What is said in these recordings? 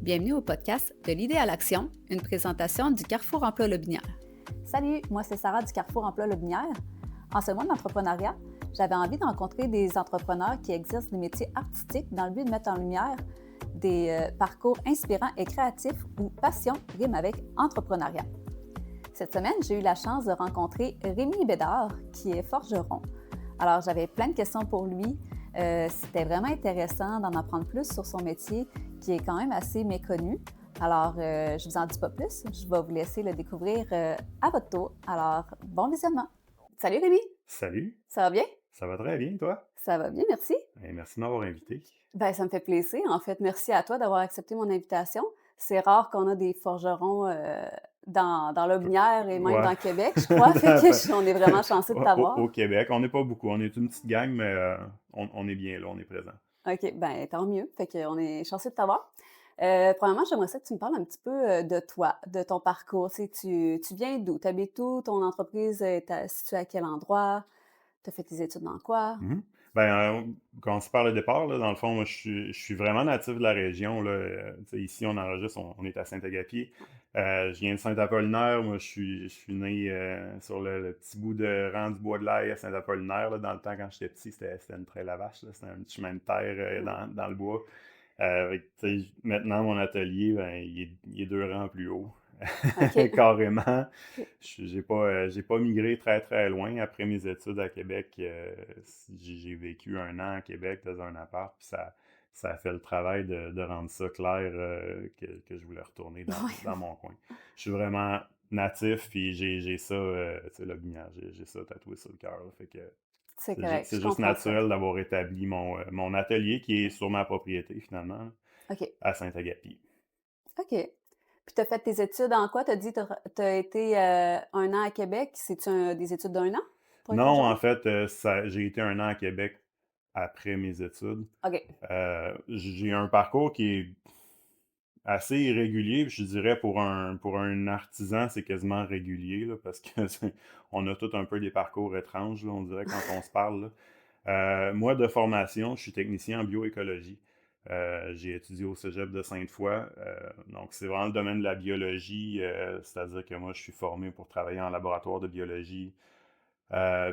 Bienvenue au podcast de l'idée à l'action, une présentation du Carrefour Emploi Lobinière. Salut, moi c'est Sarah du Carrefour Emploi Lobinière. En ce mois de l'entrepreneuriat, j'avais envie de rencontrer des entrepreneurs qui exercent des métiers artistiques dans le but de mettre en lumière des parcours inspirants et créatifs où passion rime avec entrepreneuriat. Cette semaine, j'ai eu la chance de rencontrer Rémi Bédard, qui est forgeron. Alors, j'avais plein de questions pour lui. C'était vraiment intéressant d'en apprendre plus sur son métier, qui est quand même assez méconnu. Alors, je vous en dis pas plus. Je vais vous laisser le découvrir à votre tour. Alors, bon visionnement. Salut Rémi! Salut, Ça va bien? ça va très bien, toi? Ça va bien, merci. Merci de m'avoir invité. Ben, ça me fait plaisir. En fait, merci à toi d'avoir accepté mon invitation. C'est rare qu'on a des forgerons dans Lobinière et même Ouais. dans Québec, je crois. Fait que on est vraiment chanceux de Au t'avoir. Québec, on n'est pas beaucoup. On est une petite gang, mais on est bien là, on est présent. OK, ben tant mieux. Fait qu'on est chanceux de t'avoir. Premièrement, j'aimerais ça que tu me parles un petit peu de toi, de ton parcours. Tu viens d'où? Tu habites où? Ton entreprise est située à quel endroit? Tu as fait tes études dans quoi? Mhm. Quand on se parle au départ, là, dans le fond, moi, je suis vraiment natif de la région. Là. Tu sais, ici, on enregistre, on est à Saint-Agapier. Je viens de Saint-Apollinaire. Moi, je suis né sur le petit bout de rang du Bois-de-l'Ail à Saint-Apollinaire. Là. Dans le temps, quand j'étais petit, c'était une traîne à vache. C'était un petit chemin de terre dans le bois. Tu sais, maintenant, mon atelier, il est 2 rangs plus haut. OK. Carrément. OK. J'ai pas migré très, très loin. Après mes études à Québec, j'ai vécu 1 an à Québec dans un appart, puis ça a fait le travail de rendre ça clair que je voulais retourner dans mon coin. Je suis vraiment natif, puis j'ai ça, tu sais, le Guignard, j'ai ça tatoué sur le cœur. Là. Fait que C'est c'est correct, je juste comprends ça. naturel d'avoir établi mon atelier qui est sur ma propriété, finalement, là, OK. à Saint-Agapi. OK. Puis tu as fait tes études en quoi? Tu as dit que tu as été 1 an à Québec. C'est-tu des études d'1 an pour être Non, forgeron? en fait, j'ai été 1 an à Québec après mes études. OK. J'ai un parcours qui est assez irrégulier, je dirais pour un artisan, c'est quasiment régulier, là, parce que on a tous un peu des parcours étranges, là, on dirait, quand on se parle, là. Moi, de formation, je suis technicien en bioécologie. J'ai étudié au cégep de Sainte-Foy, donc c'est vraiment le domaine de la biologie, c'est-à-dire que moi, je suis formé pour travailler en laboratoire de biologie,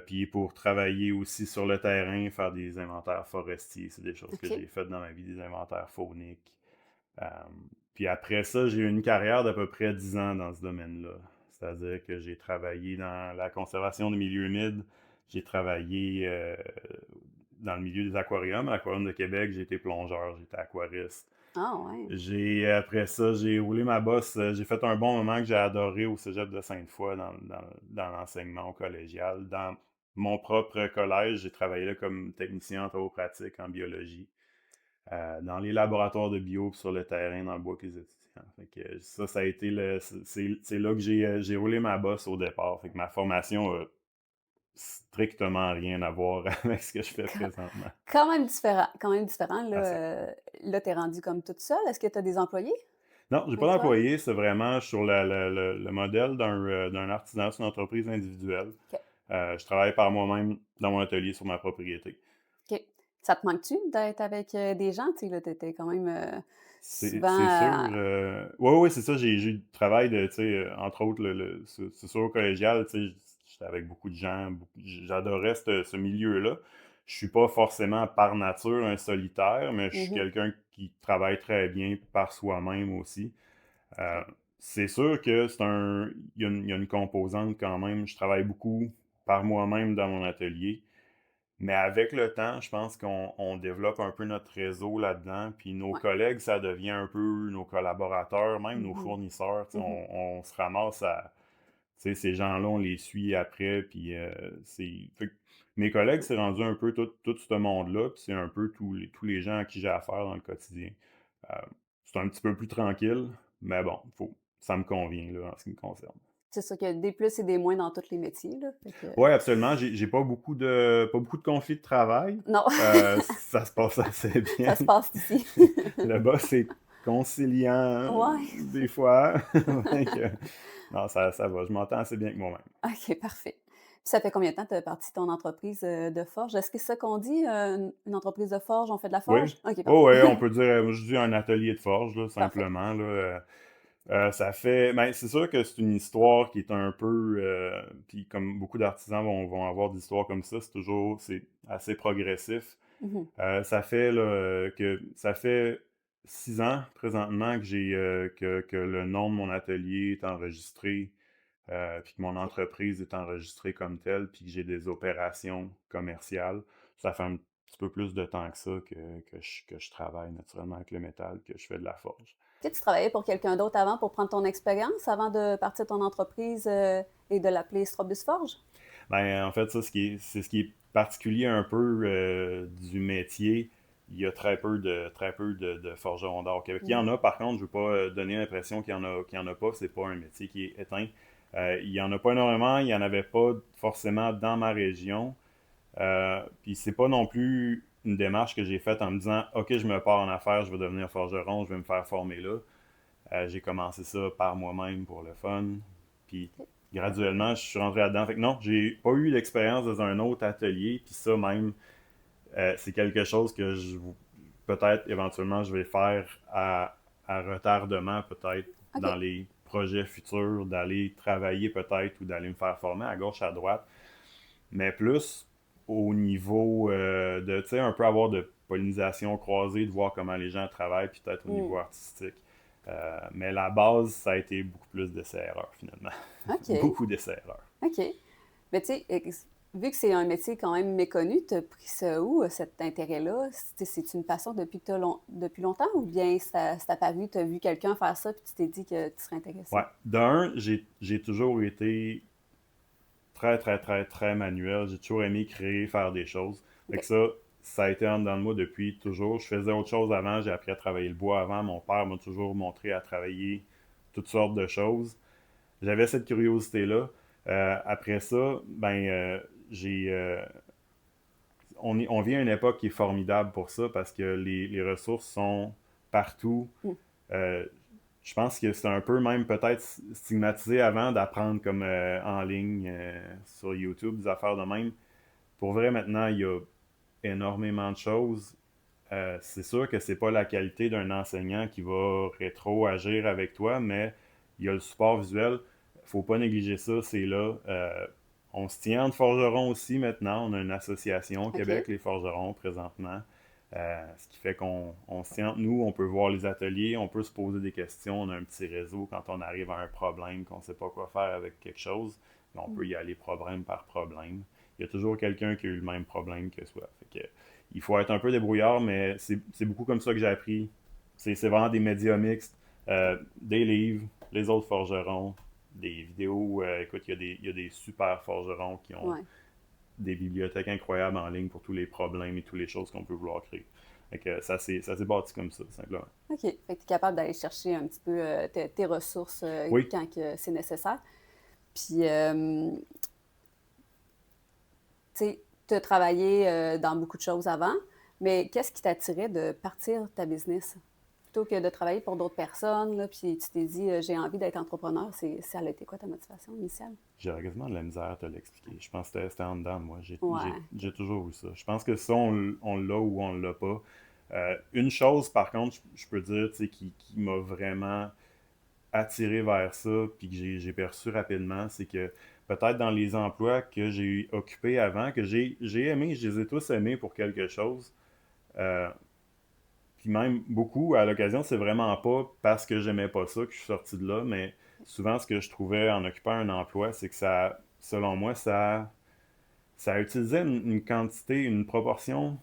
puis pour travailler aussi sur le terrain, faire des inventaires forestiers, c'est des choses que OK. j'ai faites dans ma vie, des inventaires fauniques. Euh, Puis après ça, j'ai eu une carrière d'à peu près 10 ans dans ce domaine-là. C'est-à-dire que j'ai travaillé dans la conservation des milieux humides, j'ai travaillé dans le milieu des aquariums. À l'Aquarium de Québec, j'ai été plongeur, j'étais aquariste. Ah ouais. Après ça, j'ai roulé ma bosse. J'ai fait un bon moment que j'ai adoré au cégep de Sainte-Foy dans l'enseignement au collégial. Dans mon propre collège, j'ai travaillé là comme technicien en travaux pratiques en biologie. Dans les laboratoires de bio puis sur le terrain dans le bois avec les étudiants. Fait que ça a été c'est là que j'ai roulé ma bosse au départ. Fait que ma formation a strictement rien à voir avec ce que je fais Quand présentement. quand même différent, quand même différent. Assez. Là, tu es rendu comme toute seule. Est-ce que tu as des employés Non, j'ai pas avec toi? d'employé, c'est vraiment sur le modèle d'un artisan, c'est une entreprise individuelle. OK. Je travaille par moi-même dans mon atelier sur ma propriété. OK. Ça te manque-tu d'être avec des gens? Tu sais, là, tu étais quand même C'est sûr. souvent. Ouais, c'est ça. J'ai eu du travail de, tu sais, entre autres, c'est sûr, au collégial, tu sais, j'étais avec beaucoup de gens. J'adorais ce milieu-là. Je suis pas forcément par nature un solitaire, mais je suis Mhm. quelqu'un qui travaille très bien par soi-même aussi. Euh, c'est sûr que il y a une composante quand même. Je travaille beaucoup par moi-même dans mon atelier. Mais avec le temps, je pense qu'on développe un peu notre réseau là-dedans, puis nos Ouais. collègues, ça devient un peu nos collaborateurs, même nos Mhm. fournisseurs. Tu sais, Mhm. on se ramasse à. Tu sais, ces gens-là, on les suit après, puis fait que mes collègues, c'est rendu un peu tout ce monde-là, puis c'est un peu tous les gens à qui j'ai affaire dans le quotidien. Euh, c'est un petit peu plus tranquille, mais bon, ça me convient là, en ce qui me concerne. C'est sûr qu'il y a des plus et des moins dans tous les métiers, là. Fait que... Oui, absolument. J'ai pas beaucoup de conflits de travail. Non, Ça se passe assez bien. ça se passe ici. Le boss est conciliant Ouais. des fois. Fait que, non, ça va. Je m'entends assez bien avec moi-même. OK, parfait. Ça fait combien de temps que tu as parti ton entreprise, de forge? Est-ce que c'est ça qu'on dit, une entreprise de forge, on fait de la Oui. forge? OK, Oh, parfait. ouais, on peut dire, moi je dis un atelier de forge, là, Parfait. simplement, là. Ça fait ben, c'est sûr que c'est une histoire qui est un peu, puis comme beaucoup d'artisans vont avoir des histoires comme ça, c'est assez progressif. Mmh. Ça fait là, que ça fait 6 ans présentement que que le nom de mon atelier est enregistré, puis que mon OK. entreprise est enregistrée comme telle, puis que j'ai des opérations commerciales. Ça fait un petit peu plus de temps que ça que je travaille naturellement avec le métal, que je fais de la forge. Tu travaillais pour quelqu'un d'autre avant pour prendre ton expérience, avant de partir ton entreprise, et de l'appeler Strobus Forge? Ben, en fait, ça, c'est ce qui est particulier un peu du métier. Il y a très peu de forgerons d'or au Québec. Il y Mmh. en a, par contre, je veux pas donner l'impression qu'il y en a pas. C'est pas un métier qui est éteint. Il y en a pas énormément. Il y en avait pas forcément dans ma région. Puis c'est pas non plus une démarche que j'ai faite en me disant, OK, je me pars en affaires, je vais devenir forgeron, je vais me faire former là. J'ai commencé ça par moi-même pour le fun. Puis OK. graduellement, je suis rentré là-dedans. Fait que non, j'ai pas eu l'expérience dans un autre atelier. Puis ça même, c'est quelque chose que peut-être éventuellement je vais faire à retardement, peut-être dans OK. les projets futurs, d'aller travailler peut-être ou d'aller me faire former à gauche, à droite. Mais plus au niveau de, tu sais, un peu avoir de pollinisation croisée, de voir comment les gens travaillent, puis peut-être au niveau Mmh. artistique. Mais la base, ça a été beaucoup plus d'essais-erreurs, finalement. OK. Beaucoup d'essais-erreurs. OK. Mais tu sais, vu que c'est un métier quand même méconnu, tu as pris ça où, cet intérêt-là? C'est une passion depuis que depuis longtemps ou bien c'est apparu, tu as vu quelqu'un faire ça puis tu t'es dit que tu serais Ouais. intéressé? D'un, j'ai toujours été très, très, très, très manuel. J'ai toujours aimé créer, faire des choses. Fait que OK. ça a été en dedans de moi depuis toujours. Je faisais autre chose avant. J'ai appris à travailler le bois avant. Mon père m'a toujours montré à travailler toutes sortes de choses. J'avais cette curiosité-là. Après ça, ben, j'ai, on vit à une époque qui est formidable pour ça parce que les ressources sont partout. Mmh. Euh, je pense que c'est un peu même peut-être stigmatisé avant d'apprendre comme en ligne sur YouTube, des affaires de même. Pour vrai, maintenant, il y a énormément de choses. C'est sûr que c'est pas la qualité d'un enseignant qui va rétro-agir avec toi, mais il y a le support visuel. Faut pas négliger ça, c'est là. On se tient de forgerons aussi maintenant. On a une association au Québec, OK. les forgerons, présentement. Ce qui fait qu'on se tient entre nous, on peut voir les ateliers, on peut se poser des questions. On a un petit réseau quand on arrive à un problème, qu'on ne sait pas quoi faire avec quelque chose. Mais on Mmh. peut y aller problème par problème. Il y a toujours quelqu'un qui a eu le même problème que soi. Fait que, il faut être un peu débrouillard, mais c'est beaucoup comme ça que j'ai appris. C'est vraiment des médias mixtes, des livres, les autres forgerons, des vidéos. Écoute, il y a des super forgerons qui ont Ouais. des bibliothèques incroyables en ligne pour tous les problèmes et toutes les choses qu'on peut vouloir créer. Fait que ça s'est bâti comme ça, simplement. OK. Fait que tu es capable d'aller chercher un petit peu, tes ressources, Oui, quand que c'est nécessaire. Puis, tu sais, tu as travaillé, dans beaucoup de choses avant, mais qu'est-ce qui t'attirait de partir ta business? Plutôt que de travailler pour d'autres personnes, là, puis tu t'es dit, «J'ai envie d'être entrepreneur», ça a été quoi ta motivation initiale? j'aurais quasiment de la misère à te l'expliquer. Je pense que c'était en dedans, moi. Ouais, OK. J'ai toujours eu ça. Je pense que ça, on l'a ou on l'a pas. Une chose, par contre, je peux dire, tu sais, qui m'a vraiment attiré vers ça, puis que j'ai perçu rapidement, c'est que peut-être dans les emplois que j'ai occupés avant, que j'ai aimé, je les ai tous aimés pour quelque chose. Euh, Puis même beaucoup, à l'occasion, c'est vraiment pas parce que j'aimais pas ça que je suis sorti de là, mais souvent ce que je trouvais en occupant un emploi, c'est que ça, selon moi, ça utilisait une quantité, une proportion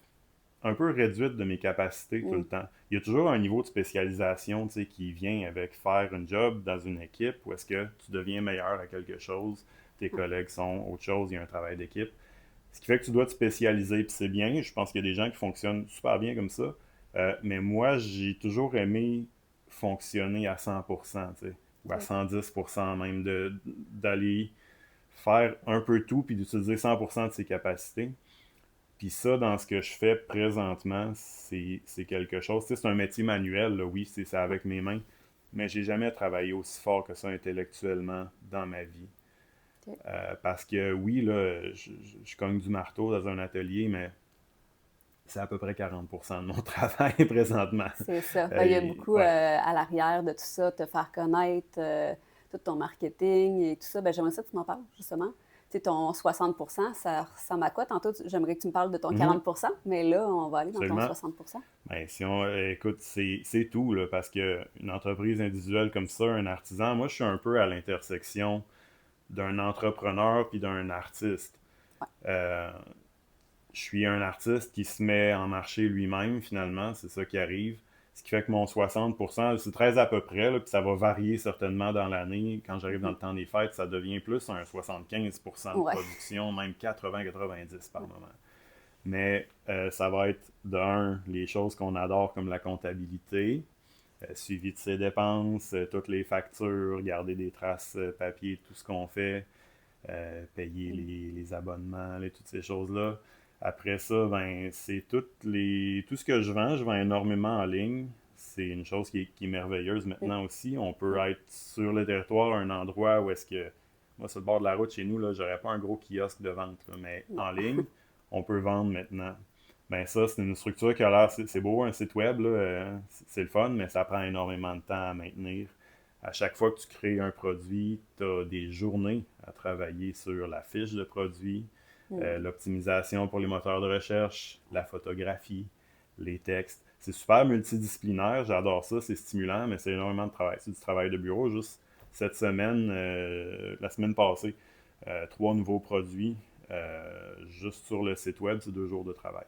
un peu réduite de mes capacités tout Mmh. le temps. Il y a toujours un niveau de spécialisation, tu sais, qui vient avec faire un job dans une équipe où est-ce que tu deviens meilleur à quelque chose, tes Ouais. collègues sont autre chose, il y a un travail d'équipe. Ce qui fait que tu dois te spécialiser, puis c'est bien. Je pense qu'il y a des gens qui fonctionnent super bien comme ça. Mais moi, j'ai toujours aimé fonctionner à 100%, tu sais, ou à OK. 110% même, d'aller faire un peu tout, puis d'utiliser 100% de ses capacités. Puis ça, dans ce que je fais présentement, c'est quelque chose. Tu sais, c'est un métier manuel, là, oui, c'est ça Ouais. avec mes mains. Mais j'ai jamais travaillé aussi fort que ça intellectuellement dans ma vie. OK. Parce que oui, là, je cogne du marteau dans un atelier, mais c'est à peu près 40% de mon travail présentement. C'est ça. Ben, il y a Et- beaucoup ouais, à l'arrière de tout ça, te faire connaître, tout ton marketing et tout ça. Ben, j'aimerais ça que tu m'en parles, justement. Tu sais, ton 60 ça ressemble à quoi? Tantôt, j'aimerais que tu me parles de ton Mhm, 40 mais là, on va aller dans ton absolument. 60 Ben, si on, écoute, c'est tout, là, parce que une entreprise individuelle comme ça, un artisan, moi, je suis un peu à l'intersection d'un entrepreneur puis d'un artiste. Euh, je suis un artiste qui se met en marché lui-même, finalement, c'est ça qui arrive. Ce qui fait que mon 60%, c'est 13 à peu près, là, puis ça va varier certainement dans l'année. Quand j'arrive dans le temps des fêtes, ça devient plus un 75% de Ouais. production, même 80-90 par moment. Mais ça va être, d'un, les choses qu'on adore comme la comptabilité, suivi de ses dépenses, toutes les factures, garder des traces papier de tout ce qu'on fait, payer les abonnements, toutes ces choses-là. Après ça, ben, c'est tout ce que je vends énormément en ligne. C'est une chose qui est merveilleuse maintenant aussi. On peut être sur le territoire, un endroit où est-ce que, moi, sur le bord de la route chez nous, là, j'aurais pas un gros kiosque de vente, là, mais en ligne, on peut vendre maintenant. Ben ça, c'est une structure qui a l'air, c'est beau, un site web, là, c'est le fun, mais ça prend énormément de temps à maintenir. À chaque fois que tu crées un produit, tu as des journées à travailler sur la fiche de produit, l'optimisation pour les moteurs de recherche, la photographie, les textes. C'est super multidisciplinaire, j'adore ça, c'est stimulant, mais c'est énormément de travail. C'est du travail de bureau. Juste cette semaine, la semaine passée, 3 nouveaux produits, juste sur le site web, c'est 2 jours de travail.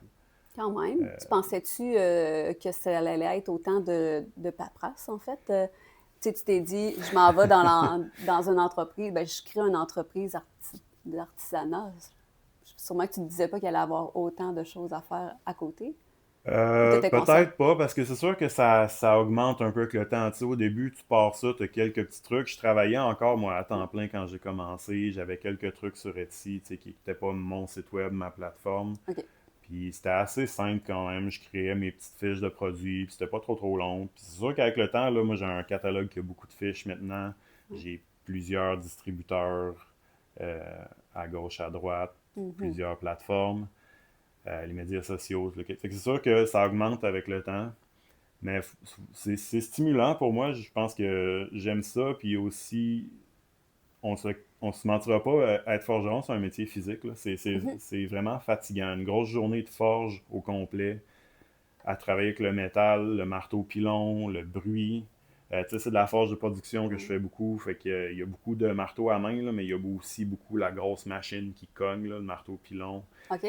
Quand même. Tu pensais-tu que ça allait être autant de paperasse, en fait? Tu sais, tu t'es dit, je m'en vais dans une entreprise, ben, je crée une entreprise d'artisanat. Sûrement que tu ne te disais pas qu'il allait avoir autant de choses à faire à côté. Ou tu étais conscient? Peut-être pas, parce que c'est sûr que ça augmente un peu avec le temps. Tu sais, au début, tu pars ça, tu as quelques petits trucs. Je travaillais encore, moi, à temps plein quand j'ai commencé. J'avais quelques trucs sur Etsy, tu sais, qui n'étaient pas mon site web, ma plateforme. OK. Puis c'était assez simple quand même. Je créais mes petites fiches de produits, puis c'était pas trop long. Puis c'est sûr qu'avec le temps, là, moi, j'ai un catalogue qui a beaucoup de fiches maintenant. J'ai plusieurs distributeurs euh, à gauche, à droite, plusieurs plateformes, les médias sociaux. Fait que c'est sûr que ça augmente avec le temps. Mais c'est stimulant pour moi. Je pense que j'aime ça. Puis aussi, on se, on se mentira pas, être forgeron, c'est un métier physique, là. C'est vraiment fatigant. Une grosse journée de forge au complet, à travailler avec le métal, le marteau pilon, le bruit. Tu sais, c'est de la forge de production que je fais beaucoup. Fait qu'il y a beaucoup de marteaux à main, là, mais il y a aussi beaucoup la grosse machine qui cogne, là, le marteau pilon. OK.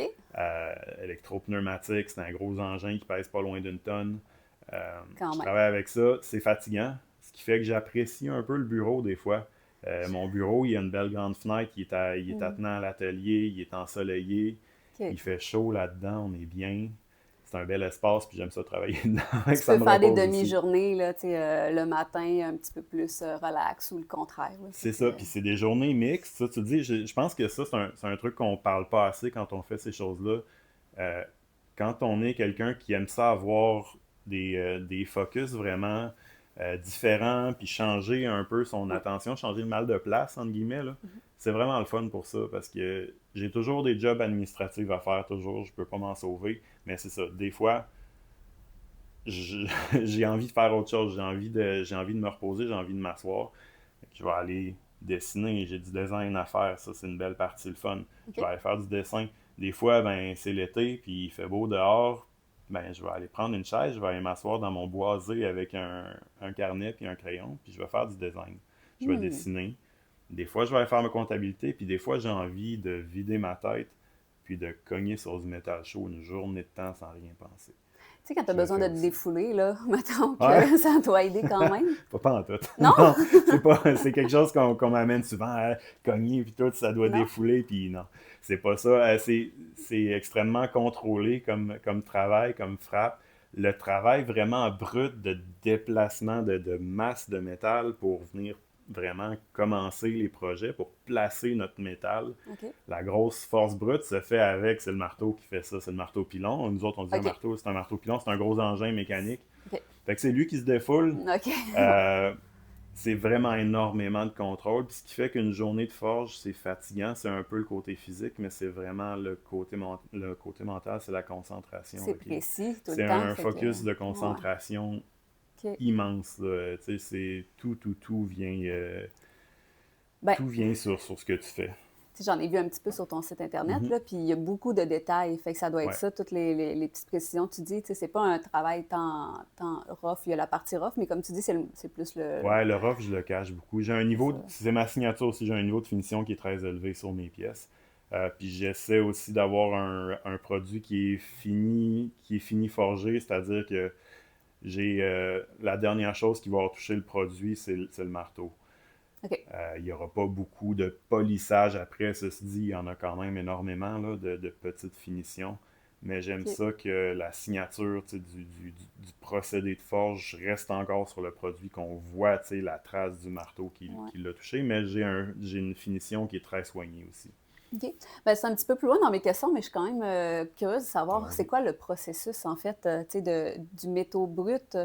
Électropneumatique, c'est un gros engin qui pèse pas loin d'1 tonne. Quand Je même. travaille avec ça, c'est fatigant, ce qui fait que j'apprécie un peu le bureau des fois. Mon bureau, il y a une belle grande fenêtre, il est attenant à l'atelier, il est ensoleillé, OK. il fait chaud là-dedans, on est bien. C'est un bel espace, puis j'aime ça travailler dedans, fait que Tu ça peux me faire des repose aussi. demi-journées, là, tu sais, le matin, un petit peu plus relax ou le contraire. Là. Fait C'est que, ça, puis c'est des journées mixtes. Ça, tu dis, je pense que ça, c'est un truc qu'on parle pas assez quand on fait ces choses-là. Euh, Quand on est quelqu'un qui aime ça avoir des focus vraiment différents, puis changer un peu son attention, changer le mal de place, entre guillemets, là, c'est vraiment le fun pour ça, parce que j'ai toujours des jobs administratifs à faire, toujours, je peux pas m'en sauver, mais c'est ça, des fois, je- j'ai envie de faire autre chose, j'ai envie de me reposer, j'ai envie de m'asseoir. Je vais aller dessiner, j'ai du design à faire, ça c'est une belle partie, le fun. Je OK. vais aller faire du dessin. Des fois, ben c'est l'été, puis il fait beau dehors, ben je vais aller prendre une chaise, je vais aller m'asseoir dans mon boisé avec un carnet puis un crayon, puis je vais faire du design. Je vais dessiner. Des fois, je vais aller faire ma comptabilité, puis des fois, j'ai envie de vider ma tête, puis de cogner sur du métal chaud une journée de temps sans rien penser. Tu sais, quand tu as Je le besoin fais de te aussi. défouler, là, mettons Ouais. que ça doit aider quand même. Pas en tout. Non? Non, c'est quelque chose qu'on m'amène souvent à cogner, puis tout, ça doit Non? défouler, puis non. C'est pas ça. C'est extrêmement contrôlé comme travail, comme frappe. Le travail vraiment brut de déplacement de masse de métal pour venir vraiment commencer les projets, pour placer notre métal. OK. La grosse force brute se fait avec, c'est le marteau qui fait ça, c'est le marteau pilon. Nous autres, on dit un OK. marteau, c'est un marteau pilon, c'est un gros engin mécanique. OK. Fait que c'est lui qui se défoule. OK. Euh, c'est vraiment énormément de contrôle. Puis ce qui fait qu'une journée de forge, c'est fatigant. C'est un peu le côté physique, mais c'est vraiment le côté mental, c'est la concentration. C'est Là, précis tout le c'est temps, un fait que... focus de Ouais, concentration OK. immense. Là. Tu sais, c'est Ben, tout vient sur ce que tu fais. tu sais, j'en ai vu un petit peu sur ton site Internet, Mhm. là, puis il y a beaucoup de détails, fait que ça doit être Ouais. ça, toutes les petites précisions. Tu dis, tu sais, c'est pas un travail tant rough, il y a la partie rough, mais comme tu dis, c'est plus le... Ouais, le rough, je le cache beaucoup. J'ai un C'est niveau, ça. c'est ma signature aussi, j'ai un niveau de finition qui est très élevé sur mes pièces. Puis j'essaie aussi d'avoir un produit qui est fini forgé, c'est-à-dire que j'ai la dernière chose qui va avoir touché le produit, c'est le marteau. OK. Il n'y aura pas beaucoup de polissage après, ceci dit, il y en a quand même énormément là, de petites finitions. Mais j'aime OK. ça que la signature tu sais, du procédé de forge reste encore sur le produit, qu'on voit tu sais, la trace du marteau Ouais. qui l'a touché, mais j'ai une finition qui est très soignée aussi. OK. Ben, c'est un petit peu plus loin dans mes questions, mais je suis quand même curieuse de savoir c'est Vas-y. quoi le processus, en fait, tu sais, du métaux brut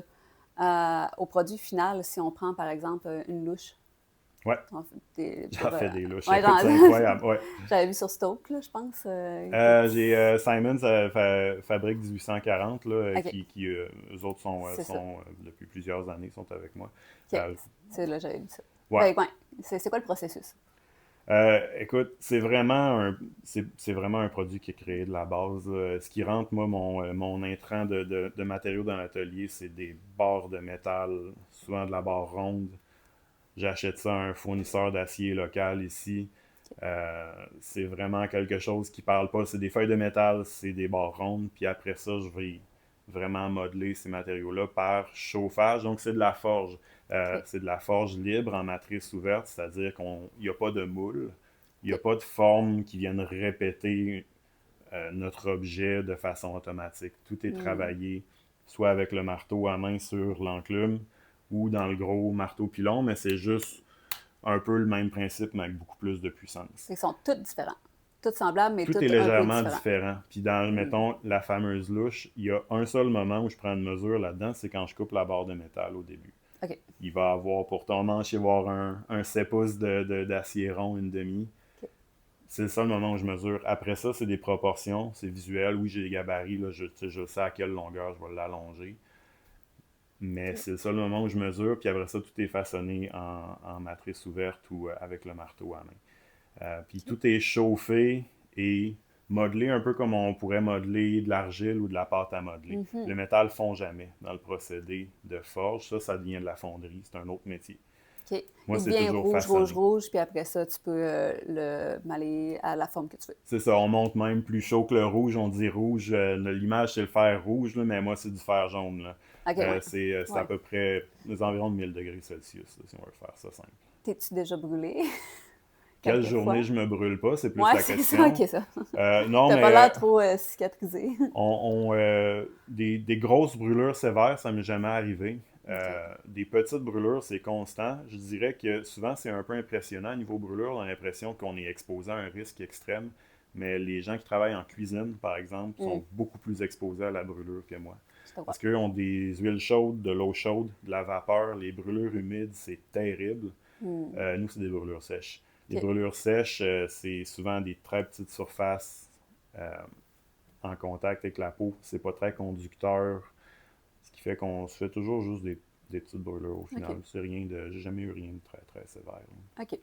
au produit final, si on prend, par exemple, une louche. Ouais, En fait, j'en fais des louches, ouais, écoute, c'est incroyable. Ouais. j'avais vu sur Stoke, là, je pense. J'ai Simon, ça fabrique 1840, là, OK, eux autres c'est ça. sont depuis plusieurs années, sont avec moi. OK, Euh, c'est là, j'avais vu ça. ouais, Ben, ouais, c'est quoi le processus? Écoute, c'est vraiment un produit qui est créé de la base. Ce qui rentre, moi, mon intrant de matériaux dans l'atelier, c'est des barres de métal, souvent de la barre ronde. J'achète ça à un fournisseur d'acier local ici. C'est vraiment quelque chose qui parle pas. C'est des feuilles de métal, c'est des barres rondes. Puis après ça, je vais vraiment modeler ces matériaux-là par chauffage. Donc, c'est de la forge. OK. C'est de la forge libre en matrice ouverte, c'est-à-dire qu'il n'y a pas de moule, il n'y a OK. pas de forme qui vienne répéter notre objet de façon automatique. Tout est Hmm. travaillé soit avec le marteau à main sur l'enclume ou dans le gros marteau pilon, mais c'est juste un peu le même principe, mais avec beaucoup plus de puissance. Fait qu'ils sont toutes différents. Toutes semblables, mais Tout est toutes un peu légèrement différents. différent. Puis dans, Hmm. mettons, la fameuse louche, il y a un seul moment où je prends une mesure là-dedans, c'est quand je coupe la barre de métal au début. OK. Il va avoir, pour ton manche, il va avoir un 7 pouces d'acier rond, une demi. OK. C'est le seul moment où je mesure. Après ça, c'est des proportions, c'est visuel. Oui, j'ai des gabarits, là, je sais à quelle longueur je vais l'allonger. Mais OK. c'est le seul moment où je mesure, puis après ça, tout est façonné en matrice ouverte ou avec le marteau à main. Puis OK. tout est chauffé et modelé un peu comme on pourrait modeler de l'argile ou de la pâte à modeler. Mhm. Le métal ne fond jamais dans le procédé de forge. Ça devient de la fonderie. C'est un autre métier. OK. Moi, Il c'est devient toujours rouge, rouge, façonné. rouge, puis après ça, tu peux le mêler à la forme que tu veux. C'est ça, on monte même plus chaud que le rouge. On dit rouge. L'image, c'est le fer rouge, là, mais moi, c'est du fer jaune. Là. OK, ouais. C'est à Ouais. peu près des environs de 1000 degrés Celsius, là, si on veut faire ça simple. T'es-tu déjà brûlé? Quelle Quelquefois. journée je me brûle pas, c'est plus Ouais, la c'est ça, question. OK, ça. Non, T'as pas mais l'air trop cicatrisé. des grosses brûlures sévères, ça m'est jamais arrivé. OK. Des petites brûlures, c'est constant. Je dirais que souvent, c'est un peu impressionnant niveau brûlure. On a l'impression qu'on est exposé à un risque extrême. Mais les gens qui travaillent en cuisine, par exemple, Hmm. sont beaucoup plus exposés à la brûlure que moi. Je te vois. Parce qu'eux ont des huiles chaudes, de l'eau chaude, de la vapeur. Les brûlures humides, c'est terrible. Hmm. Nous, c'est des brûlures sèches. Les OK. brûlures sèches, c'est souvent des très petites surfaces euh, en contact avec la peau. C'est pas très conducteur, ce qui fait qu'on se fait toujours juste des petites brûlures au final. OK. C'est rien de, j'ai jamais eu rien de très très sévère. Là. OK.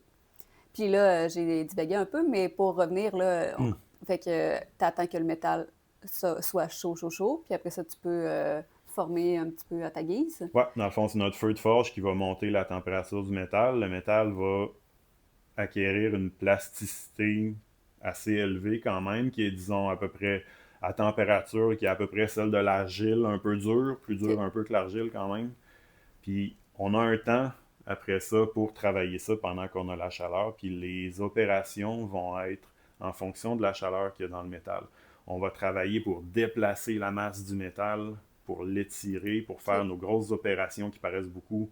Puis là, j'ai divagué un peu, mais pour revenir, là, fait que tu attends que le métal soit chaud, chaud, chaud, puis après ça, tu peux former un petit peu à ta guise. Ouais, dans le fond, c'est notre feu de forge qui va monter la température du métal. Le métal va acquérir une plasticité assez élevée quand même, qui est, disons, à peu près à température, qui est à peu près celle de l'argile, un peu dure, plus OK. dure un peu que l'argile quand même. Puis on a un temps après ça pour travailler ça pendant qu'on a la chaleur. Puis les opérations vont être en fonction de la chaleur qu'il y a dans le métal. On va travailler pour déplacer la masse du métal, pour l'étirer, pour faire OK. nos grosses opérations qui paraissent beaucoup.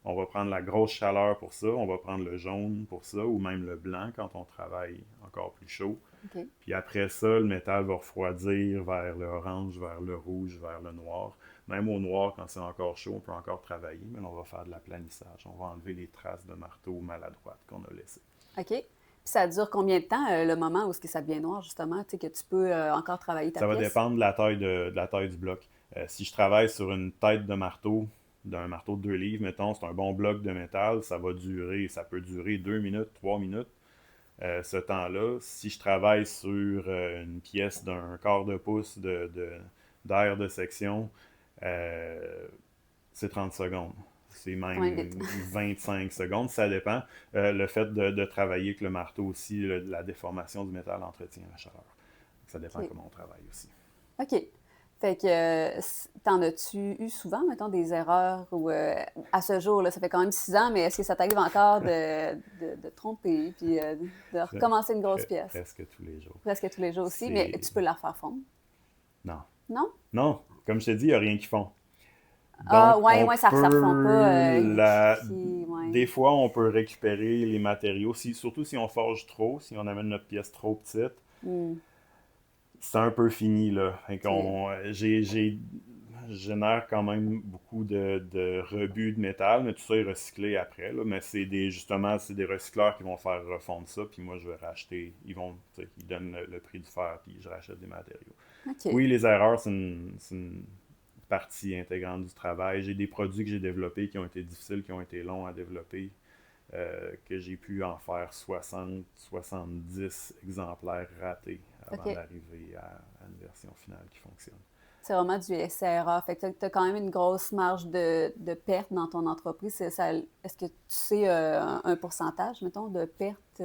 On va prendre la grosse chaleur pour ça, on va prendre le jaune pour ça, ou même le blanc quand on travaille encore plus chaud. OK. Puis après ça, le métal va refroidir vers le orange, vers le rouge, vers le noir. même au noir, quand c'est encore chaud, on peut encore travailler, mais là, on va faire de l'aplanissage. On va enlever les traces de marteau maladroites qu'on a laissées. OK. Puis ça dure combien de temps, le moment où ça devient noir, justement, tu sais, que tu peux encore travailler ta Ça va pièce? dépendre de la taille de la taille du bloc. Si je travaille sur une tête de marteau, d'un marteau de 2 livres, mettons, c'est un bon bloc de métal, ça peut durer 2 minutes, 3 minutes. Ce temps-là, si je travaille sur une pièce d'un quart de pouce d'air de section, euh, c'est 30 secondes. C'est Quand même même vite. 25 secondes, ça dépend. Le fait de travailler avec le marteau aussi, la déformation du métal entretient la chaleur. Ça dépend OK. comment on travaille aussi. OK. Fait que, t'en as-tu eu souvent, mettons, des erreurs ou à ce jour, là, ça fait quand même 6 ans, mais est-ce que ça t'arrive encore de tromper puis de recommencer une grosse pièce? Presque tous les jours. Presque tous les jours aussi, mais C'est... tu peux la refaire fondre, Non. non? Non, comme je t'ai dit, il n'y a rien qui fond. Ah, Donc, ouais, ça refond pas. des Ouais. fois, on peut récupérer les matériaux, surtout si on forge trop, si on amène notre pièce trop petite, Hmm. c'est un peu fini, là. Fait OK. je génère quand même beaucoup de rebut de métal, mais tout ça est recyclé après, là. Mais justement, c'est des recycleurs qui vont faire refondre ça, puis moi, je vais racheter. Ils donnent le prix du fer, puis je rachète des matériaux. OK. Oui, les erreurs, c'est une partie intégrante du travail. J'ai des produits que j'ai développés qui ont été difficiles, qui ont été longs à développer, que j'ai pu en faire 60-70 exemplaires ratés avant OK. d'arriver à une version finale qui fonctionne. C'est vraiment du SRA. Fait que tu as quand même une grosse marge de perte dans ton entreprise. Est-ce que tu sais un pourcentage, mettons, de perte?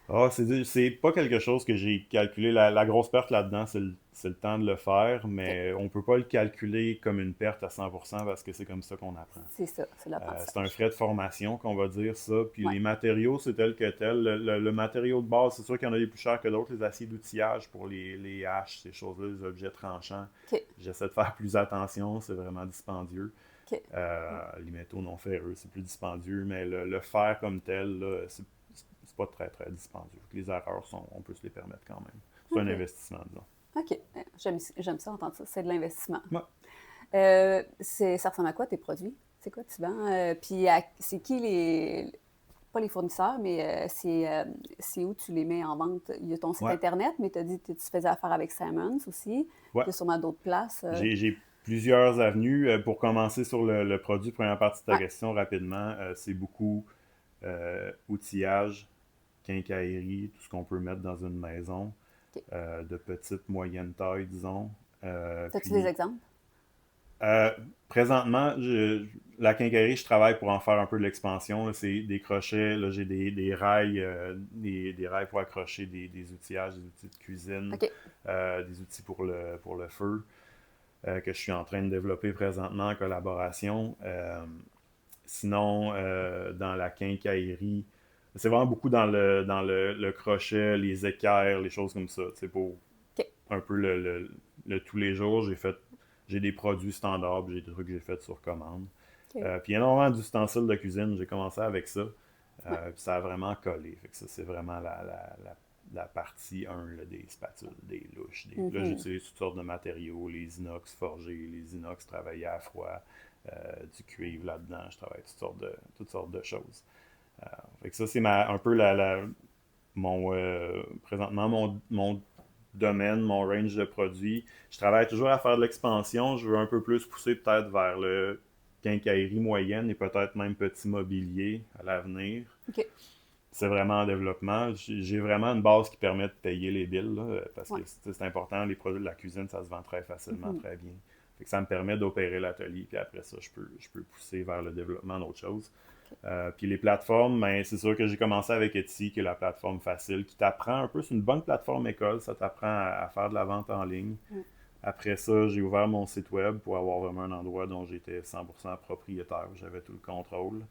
Ah, c'est pas quelque chose que j'ai calculé. La grosse perte là-dedans, c'est le temps de le faire, OK. mais on peut pas le calculer comme une perte à 100% parce que c'est comme ça qu'on apprend. C'est ça, c'est C'est un l'apprentissage. frais de formation qu'on va dire ça. Puis Ouais. les matériaux, c'est tel que tel. Le matériau de base, c'est sûr qu'il y en a des plus chers que d'autres. Les aciers d'outillage pour les haches, ces choses-là, les objets tranchants. OK. J'essaie de faire plus attention, c'est vraiment dispendieux. OK. Les métaux non ferreux, c'est plus dispendieux, mais le fer comme tel, là, c'est pas très très dispendieux. Les erreurs, on peut se les permettre quand même. C'est un OK. investissement, disons. OK. J'aime ça entendre ça. C'est de l'investissement. Ouais. Ça ressemble à quoi tes produits? C'est quoi tu vends? Puis c'est qui pas les fournisseurs, mais c'est où tu les mets en vente? Il y a ton site Ouais. Internet, mais tu as dit que tu faisais affaire avec Simmons aussi. Ouais. Il y a sûrement d'autres places. J'ai plusieurs avenues. Pour commencer sur le produit, première partie de ta Ouais. question rapidement, c'est beaucoup outillage, quincaillerie, tout ce qu'on peut mettre dans une maison, OK. de petite, moyenne taille, disons. As-tu des Puis exemples? présentement, la quincaillerie, je travaille pour en faire un peu de l'expansion, là. C'est des crochets, là, j'ai des rails, des rails pour accrocher des outillages, des outils de cuisine, OK. des outils pour le feu, que je suis en train de développer présentement en collaboration. Sinon, dans la quincaillerie, c'est vraiment beaucoup dans le crochet, les équerres, les choses comme ça. C'est pour OK. un peu le tous les jours. J'ai des produits standards, puis j'ai des trucs que j'ai fait sur commande. OK. Puis énormément d'ustensiles de cuisine. J'ai commencé avec ça. Ouais. Puis ça a vraiment collé. Fait que ça, c'est vraiment la partie 1 là, des spatules, des louches. Là, j'utilise toutes sortes de matériaux, les inox forgés, les inox travaillés à froid, du cuivre là-dedans. Je travaille toutes sortes de choses. Fait que ça, c'est un peu présentement mon domaine, mon range de produits. Je travaille toujours à faire de l'expansion. Je veux un peu plus pousser peut-être vers le quincaillerie moyenne et peut-être même petit mobilier à l'avenir. OK. C'est vraiment en développement. J'ai vraiment une base qui permet de payer les billes, là, parce Ouais. que c'est important. Les produits de la cuisine, ça se vend très facilement, très bien. Fait que ça me permet d'opérer l'atelier, puis après ça, je peux pousser vers le développement d'autres choses. Puis les plateformes, ben, c'est sûr que j'ai commencé avec Etsy, qui est la plateforme facile, qui t'apprend un peu, c'est une bonne plateforme école, ça t'apprend à faire de la vente en ligne. Après ça, j'ai ouvert mon site web pour avoir vraiment un endroit dont j'étais 100% propriétaire, j'avais tout le contrôle.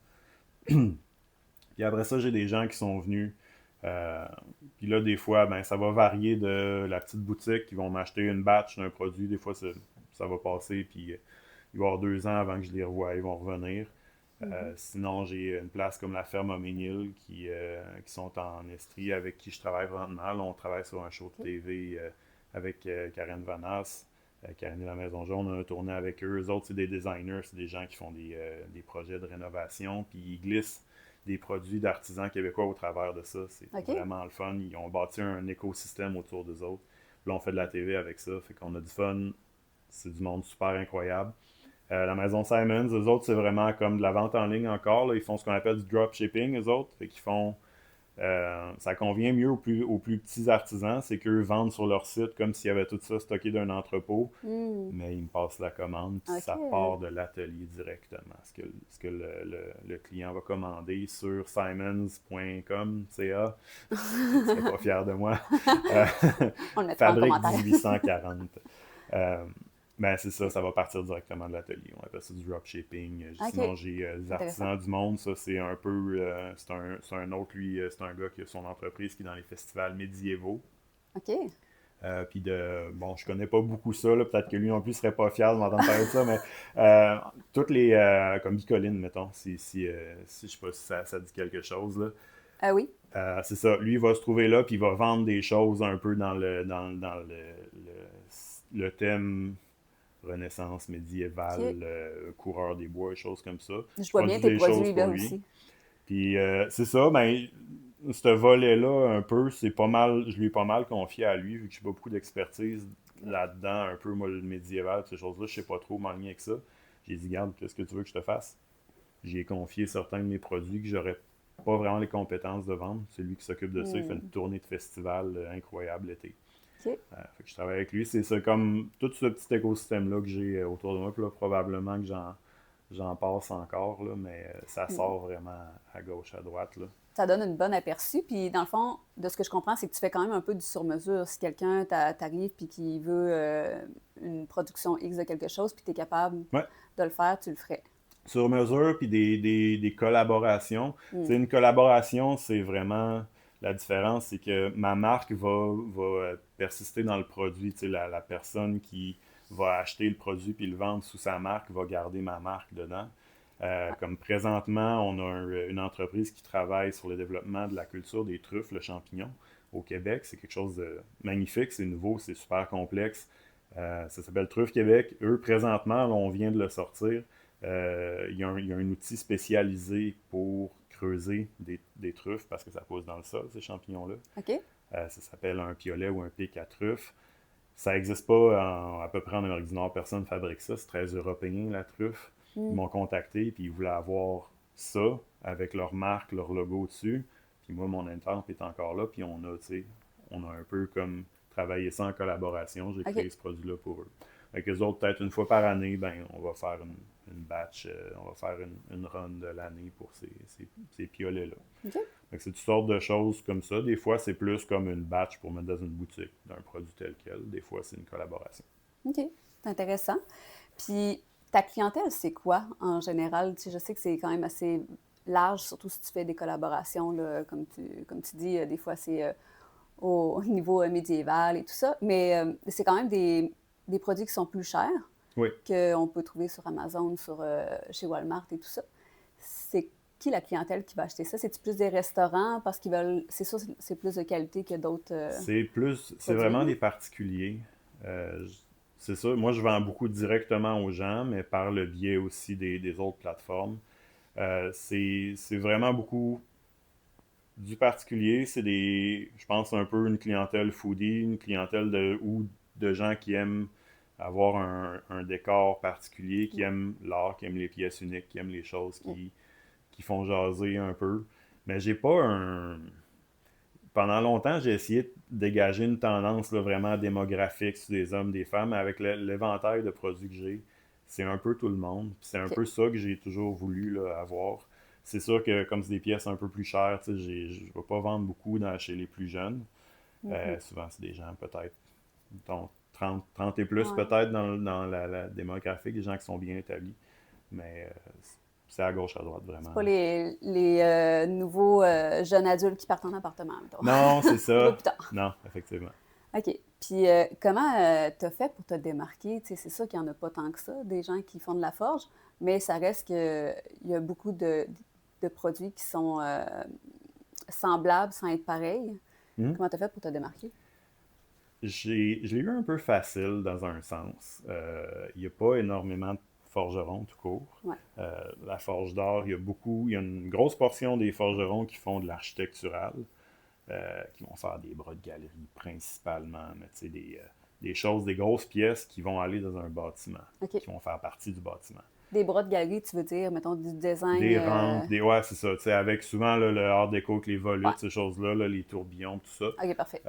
Puis après ça, j'ai des gens qui sont venus. Puis là, des fois, ben, ça va varier de la petite boutique qui vont m'acheter une batch d'un produit. Des fois, ça va passer, puis il va y avoir 2 ans avant que je les revoie, ils vont revenir. Sinon, j'ai une place comme la ferme à Ménil qui sont en Estrie avec qui je travaille vraiment. Là, on travaille sur un show de TV avec Karen Vanas. Karine et la Maison Jaune, on a tourné avec eux. Eux autres, c'est des designers, c'est des gens qui font des projets de rénovation, puis ils glissent des produits d'artisans québécois au travers de ça. C'est OK. vraiment le fun. Ils ont bâti un écosystème autour des autres. Puis là, on fait de la TV avec ça. Fait qu'on a du fun. C'est du monde super incroyable. La maison Simons, eux autres, c'est vraiment comme de la vente en ligne encore. Là. Ils font ce qu'on appelle du dropshipping, eux autres. Fait qu'ils font ça convient mieux aux plus petits artisans, c'est qu'eux vendent sur leur site comme s'il y avait tout ça stocké d'un entrepôt, Hmm. mais ils me passent la commande, puis ça OK. part de l'atelier directement. Ce que le client va commander sur simons.com.ca, il serait pas fier de moi. Euh, On le mettra en Fabrique commentaire. 1840. Euh, ben c'est ça, ça va partir directement de l'atelier. On appelle ça du dropshipping. Sinon, OK. j'ai des Intéressant. artisans du monde, ça c'est un peu. C'est un autre, lui, c'est un gars qui a son entreprise qui est dans les festivals médiévaux. OK. Puis bon, je connais pas beaucoup ça, là, peut-être que lui non plus serait pas fier de m'entendre parler de ça, mais toutes les, comme Bicoline, mettons, si je sais pas si ça dit quelque chose, là. Ah oui. C'est ça, lui il va se trouver là, puis il va vendre des choses un peu le thème Renaissance médiévale, OK. coureur des bois, choses comme ça. Je Je vois bien produis tes des choses produits pour là lui. aussi. Puis c'est ça, ben, ce volet-là, un peu, c'est pas mal, je lui ai pas mal confié à lui, vu que j'ai pas beaucoup d'expertise là-dedans, un peu, moi, le médiéval, ces choses-là, je sais pas trop m'enligner avec ça. J'ai dit, garde, qu'est-ce que tu veux que je te fasse? J'y ai confié certains de mes produits que j'aurais pas vraiment les compétences de vendre. C'est lui qui s'occupe de ça. Il fait une Hmm. tournée de festival incroyable l'été. OK. Fait que je travaille avec lui. C'est ça comme tout ce petit écosystème-là que j'ai autour de moi. Puis là, probablement que j'en passe encore, là, mais ça Hmm. sort vraiment à gauche, à droite. Là. Ça donne une bonne aperçu. Puis, dans le fond, de ce que je comprends, c'est que tu fais quand même un peu du sur-mesure. Si quelqu'un t'arrive puis qui veut une production X de quelque chose, puis tu es capable Ouais, de le faire, tu le ferais. sur mesure, puis des collaborations. Tu Hmm. sais, une collaboration, c'est vraiment la différence, c'est que ma marque va persister dans le produit. Tu sais, la personne qui va acheter le produit puis le vendre sous sa marque va garder ma marque dedans. Comme présentement, on a une entreprise qui travaille sur le développement de la culture des truffes, le champignon, au Québec. C'est quelque chose de magnifique, c'est nouveau, c'est super complexe. Ça s'appelle Truffe Québec. Eux, présentement, là, on vient de le sortir. Il y a un outil spécialisé pour creuser des truffes parce que ça pousse dans le sol, ces champignons-là. OK? Ça s'appelle un piolet ou un pic à truffes. Ça n'existe pas à peu près en Amérique du Nord. Personne ne fabrique ça. C'est très européen, la truffe. Ils Hmm. m'ont contacté puis ils voulaient avoir ça avec leur marque, leur logo dessus. Puis moi, mon interne est encore là. Puis on a un peu comme travaillé ça en collaboration. J'ai créé OK. ce produit-là pour eux. Avec eux autres, peut-être une fois par année, ben, on va faire une batch, on va faire une run de l'année pour ces piolets-là. OK. Fait que c'est toutes sortes de choses comme ça. Des fois, c'est plus comme une batch pour mettre dans une boutique d'un produit tel quel. Des fois, c'est une collaboration. OK. C'est intéressant. Puis, ta clientèle, c'est quoi en général? Tu sais, je sais que c'est quand même assez large, surtout si tu fais des collaborations, là, comme tu dis, des fois c'est au niveau médiéval et tout ça, mais c'est quand même des produits qui sont plus chers Oui. qu'on peut trouver sur Amazon, chez Walmart et tout ça. C'est qui la clientèle qui va acheter ça? C'est-tu plus des restaurants parce qu'ils veulent... C'est sûr, c'est plus de qualité que d'autres C'est produits, vraiment là. des particuliers. Euh, c'est ça. Moi, je vends beaucoup directement aux gens, mais par le biais aussi des autres plateformes. C'est vraiment beaucoup du particulier. Je pense, un peu une clientèle foodie, une clientèle ou de gens qui aiment avoir un décor particulier, qui aiment l'art, qui aiment les pièces uniques, qui aiment les choses qui font jaser un peu. Mais j'ai pas un. Pendant longtemps, j'ai essayé de dégager une tendance là, vraiment démographique sur des hommes, des femmes, mais avec l'éventail de produits que j'ai, c'est un peu tout le monde. Puis c'est un OK. peu ça que j'ai toujours voulu là, avoir. C'est sûr que comme c'est des pièces un peu plus chères, tu sais, je ne vais pas vendre beaucoup chez les plus jeunes. Mhm. Souvent, c'est des gens peut-être dont 30 et plus Ouais. peut-être dans la démographique, des gens qui sont bien établis. Mais c'est à gauche, à droite, C'est vraiment. pas les nouveaux jeunes adultes qui partent en appartement, mettons. Non, c'est Un peu ça. plus tard. Non, effectivement. OK. Puis comment t'as fait pour te démarquer? Tu sais, c'est sûr qu'il n'y en a pas tant que ça, des gens qui font de la forge, mais ça reste qu'il y a beaucoup de produits qui sont semblables sans être pareils. Hmm? Comment t'as fait pour te démarquer? je l'ai eu un peu facile dans un sens. Il n'y a pas énormément de forgerons tout court. Ouais. La forge d'or, il y a une grosse portion des forgerons qui font de l'architectural, qui vont faire des bras de galerie principalement, mais tu sais, des choses, des grosses pièces qui vont aller dans un bâtiment, OK. qui vont faire partie du bâtiment. Des bras de galerie, tu veux dire, mettons, du design. Des rampes, ouais, c'est ça, tu sais, avec souvent là, le art déco, avec les Ouais. volutes, ces choses-là, là, les tourbillons, tout ça. OK, parfait.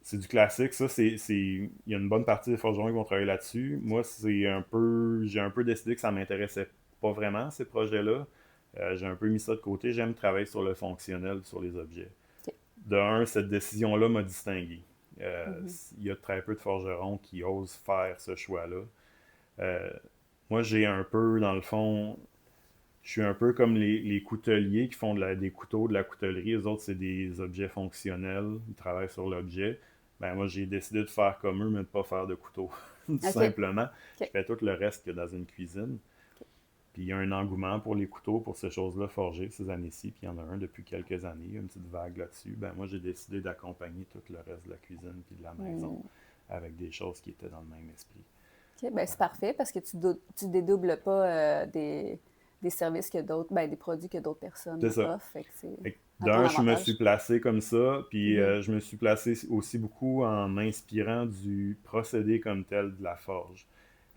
C'est du classique, ça, il y a une bonne partie des forgerons qui vont travailler là-dessus. Moi, j'ai un peu décidé que ça m'intéressait pas vraiment, ces projets-là. J'ai un peu mis ça de côté. J'aime travailler sur le fonctionnel, sur les objets. OK. De un, cette décision-là m'a distingué. Il y a très peu de forgerons qui osent faire ce choix-là. Euh, Moi, j'ai un peu, dans le fond, je suis un peu comme les couteliers qui font des couteaux, de la coutellerie. Les autres, c'est des objets fonctionnels. Ils travaillent sur l'objet. Ben, moi, j'ai décidé de faire comme eux, mais de ne pas faire de couteau. Tout OK. simplement. OK. Je fais tout le reste que dans une cuisine. Puis il y a un engouement pour les couteaux, pour ces choses-là forgées ces années-ci. Puis il y en a un depuis quelques années, une petite vague là-dessus. Ben, moi, j'ai décidé d'accompagner tout le reste de la cuisine puis de la maison avec des choses qui étaient dans le même esprit. OK, ben c'est parfait parce que tu dédoubles pas des services que d'autres, ben des produits que d'autres personnes C'est ça. offrent. Fait que c'est Fait que à ton d'un, je me avantage. suis placé comme ça, puis je me suis placé aussi beaucoup en m'inspirant du procédé comme tel de la forge.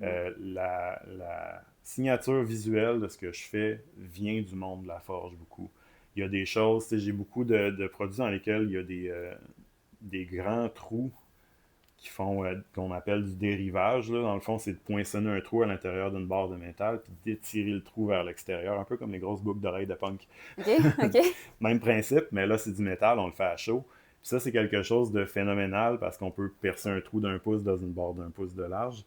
La signature visuelle de ce que je fais vient du monde de la forge beaucoup. Il y a des choses, tu sais, j'ai beaucoup de produits dans lesquels il y a des grands trous qui font, qu'on appelle du dérivage, là. Dans le fond, c'est de poinçonner un trou à l'intérieur d'une barre de métal, puis d'étirer le trou vers l'extérieur, un peu comme les grosses boucles d'oreilles de punk. OK, OK. Même principe, mais là, c'est du métal, on le fait à chaud. Puis ça, c'est quelque chose de phénoménal parce qu'on peut percer un trou d'1 pouce dans une barre d'1 pouce de large.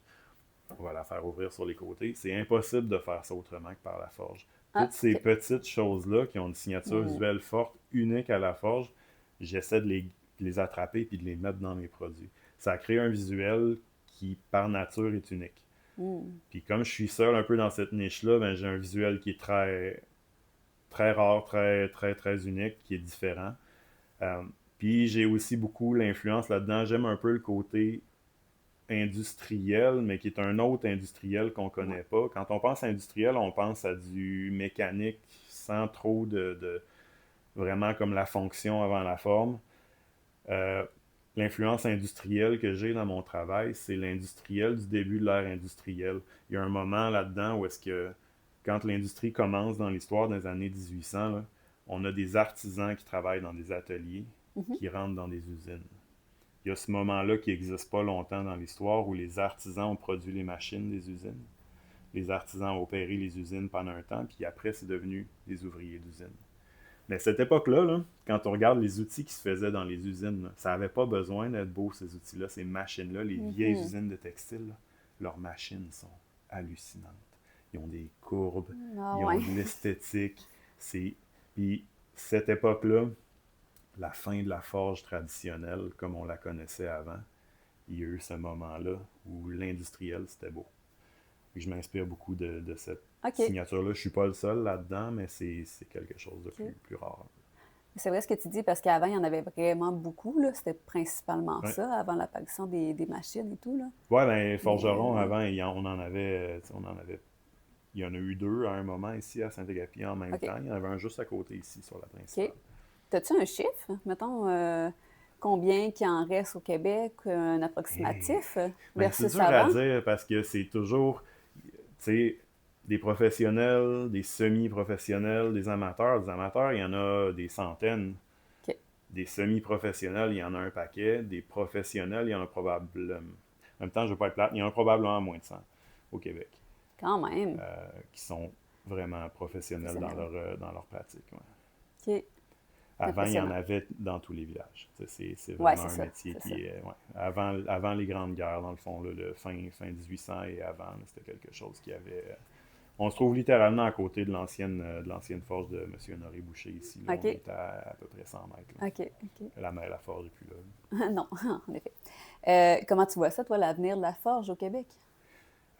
On va la faire ouvrir sur les côtés. C'est impossible de faire ça autrement que par la forge. Ah, Toutes ces OK. petites choses-là qui ont une signature visuelle forte, unique à la forge, j'essaie de les attraper puis de les mettre dans mes produits. Ça crée un visuel qui, par nature, est unique. Puis comme je suis seul un peu dans cette niche-là, ben, j'ai un visuel qui est très, très rare, très, très, très unique, qui est différent. Euh, Puis j'ai aussi beaucoup l'influence là-dedans. J'aime un peu le côté industriel, mais qui est un autre industriel qu'on connaît pas. Quand on pense industriel, on pense à du mécanique sans trop de vraiment comme la fonction avant la forme. Euh, L'influence industrielle que j'ai dans mon travail, c'est l'industriel du début de l'ère industrielle. Il y a un moment là-dedans où est-ce que, quand l'industrie commence dans l'histoire des années 1800, là, on a des artisans qui travaillent dans des ateliers, qui rentrent dans des usines. Il y a ce moment-là qui n'existe pas longtemps dans l'histoire où les artisans ont produit les machines des usines. Les artisans ont opéré les usines pendant un temps, puis après, c'est devenu des ouvriers d'usine. Mais cette époque-là, là, quand on regarde les outils qui se faisaient dans les usines, là, ça n'avait pas besoin d'être beau, ces outils-là, ces machines-là, les vieilles usines de textile, là, leurs machines sont hallucinantes. Ils ont des courbes, Ah, ils ont ouais. de l'esthétique. Puis cette époque-là, la fin de la forge traditionnelle, comme on la connaissait avant, il y a eu ce moment-là où l'industriel, c'était beau. Et je m'inspire beaucoup de cette OK. signature-là. Je ne suis pas le seul là-dedans, mais c'est quelque chose de plus rare. C'est vrai ce que tu dis parce qu'avant, il y en avait vraiment beaucoup, là. C'était principalement Ouais. ça, avant l'apparition des machines et tout, là. Ouais, ben, forgeron, Mais, avant, on en avait. Il y en a eu deux à un moment ici à Saint-Agapi en même OK. temps. Il y en avait un juste à côté ici, sur la principale. OK. T'as-tu un chiffre? Mettons, combien qu'il en reste au Québec, un approximatif, Ben, c'est versus dur à avant? dire parce que c'est toujours, tu sais, des professionnels, des semi-professionnels, des amateurs. Des amateurs, il y en a des centaines. OK. Des semi-professionnels, il y en a un paquet. Des professionnels, il y en a probablement. En même temps, je ne veux pas être plate, il y en a probablement moins de 100 au Québec Quand même. qui sont vraiment professionnels dans leur pratique. Ouais. OK. Avant, il y en Impressionnant. avait dans tous les villages. C'est Ouais, vraiment c'est un ça. métier C'est qui ça. est. Ouais. Avant les grandes guerres, dans le fond, là, le fin 1800 et avant, là, c'était quelque chose qui avait. On se trouve littéralement à côté de l'ancienne forge de M. Honoré Boucher ici. Là. OK. On est à peu près 100 mètres. Là. OK. OK. La forge n'est plus là. Non, en effet. Comment tu vois ça, toi, l'avenir de la forge au Québec?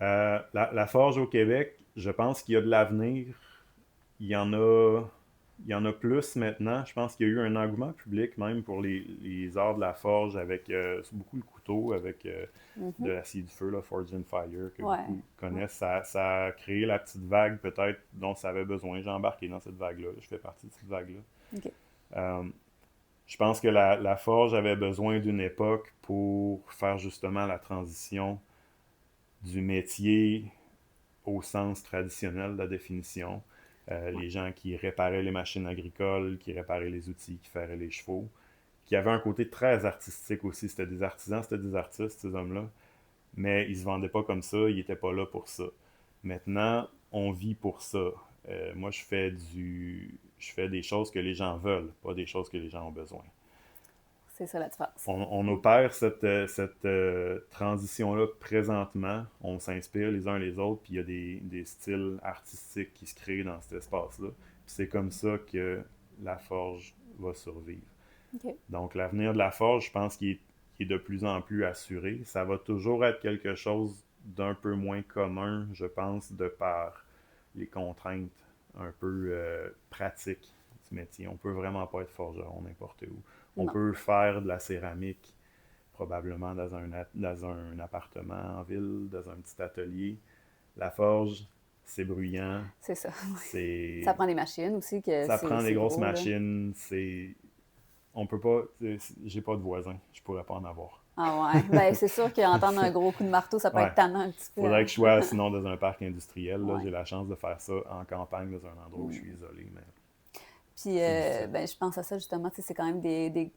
La forge au Québec, je pense qu'il y a de l'avenir. Il y en a. il y en a plus maintenant. Je pense qu'il y a eu un engouement public même pour les arts de la forge avec beaucoup le couteau, avec de Mhm. l'acier du feu, là, Forged in Fire, que Ouais. beaucoup Ouais. connaissent. Ça a créé la petite vague peut-être dont ça avait besoin. J'ai embarqué dans cette vague-là. Je fais partie de cette vague-là. OK. Euh, je pense que la forge avait besoin d'une époque pour faire justement la transition du métier au sens traditionnel de la définition. Ouais. Les gens qui réparaient les machines agricoles, qui réparaient les outils, qui feraient les chevaux, qui avaient un côté très artistique aussi. C'était des artisans, c'était des artistes, ces hommes-là. Mais ils se vendaient pas comme ça, ils n'étaient pas là pour ça. Maintenant, on vit pour ça. Moi, je fais des choses que les gens veulent, pas des choses que les gens ont besoin. C'est ça la différence. On opère cette transition-là présentement. On s'inspire les uns les autres, puis il y a des styles artistiques qui se créent dans cet espace-là. Puis c'est comme ça que la forge va survivre. OK. Donc l'avenir de la forge, je pense qu'il est de plus en plus assuré. Ça va toujours être quelque chose d'un peu moins commun, je pense, de par les contraintes un peu pratiques du métier. On peut vraiment pas être forgeron n'importe où. On Non, peut faire de la céramique probablement dans un appartement en ville, dans un petit atelier. La forge, c'est bruyant, c'est ça. Ça c'est prend des machines aussi, que ça prend des c'est grosses gros, là. machines, on peut pas, j'ai pas de voisins, je pourrais pas en avoir. Ah ouais. Ben, c'est sûr qu'entendre un C'est- gros coup de marteau, ça peut ouais, être tannant un petit peu, faudrait hein. que je sois sinon dans un parc industriel. Là, Ouais. j'ai la chance de faire ça en campagne, dans un endroit où je Mm. suis isolé, mais Puis, c'est difficile. ben, je pense à ça justement, tu sais, c'est quand même des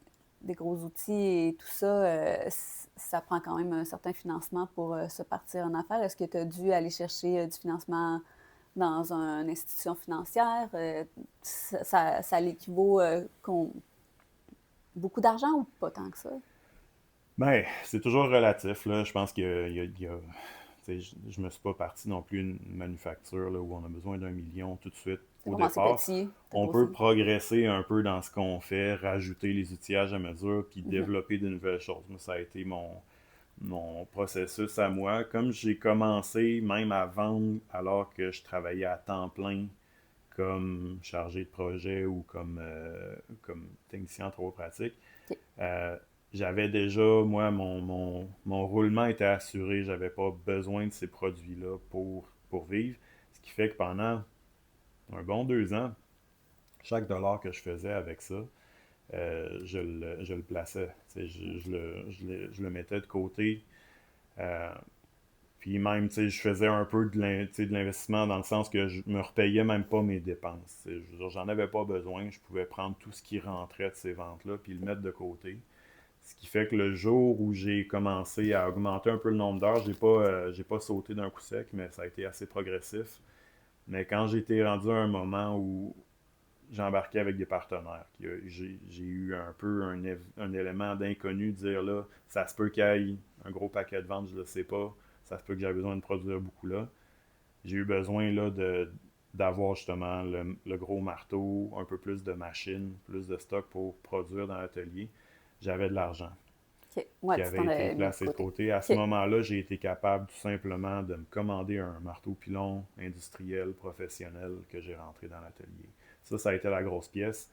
gros outils et tout ça. Ça prend quand même un certain financement pour se partir en affaires. Est-ce que tu as dû aller chercher du financement dans une institution financière? Ça l'équivaut beaucoup d'argent ou pas tant que ça? Ben, c'est toujours relatif, là. Je pense je me suis pas parti non plus une manufacture là, où on a besoin d'1 million tout de suite C'est au vraiment assez départ. petit, t'as On peut grossi. progresser un peu dans ce qu'on fait, rajouter les outillages à mesure, puis Mhm. développer de nouvelles choses. Moi, ça a été mon processus à moi. Comme j'ai commencé même à vendre alors que je travaillais à temps plein comme chargé de projet ou comme technicien en travaux pratiques, OK. euh, j'avais déjà, moi, mon roulement était assuré. J'avais pas besoin de ces produits-là pour vivre. Ce qui fait que pendant un bon 2 ans, chaque dollar que je faisais avec ça, je le plaçais. Je le mettais de côté. Euh, Puis même, tu sais, je faisais un peu de l'investissement dans le sens que je me repayais même pas mes dépenses. Je veux dire, j'en avais pas besoin. Je pouvais prendre tout ce qui rentrait de ces ventes-là puis le mettre de côté. Ce qui fait que le jour où j'ai commencé à augmenter un peu le nombre d'heures, j'ai pas sauté d'un coup sec, mais ça a été assez progressif. Mais quand j'ai été rendu à un moment où j'embarquais avec des partenaires, j'ai eu un peu un élément d'inconnu, de dire là, ça se peut qu'il y ait un gros paquet de ventes, je ne le sais pas, ça se peut que j'aie besoin de produire beaucoup là. J'ai eu besoin là d'avoir justement le gros marteau, un peu plus de machines, plus de stock pour produire dans l'atelier. J'avais de l'argent OK. qui Ouais, tu avait t'en été as mis de placé de côté. côté. À ce OK. moment-là, j'ai été capable tout simplement de me commander un marteau pilon industriel professionnel que j'ai rentré dans l'atelier. Ça a été la grosse pièce.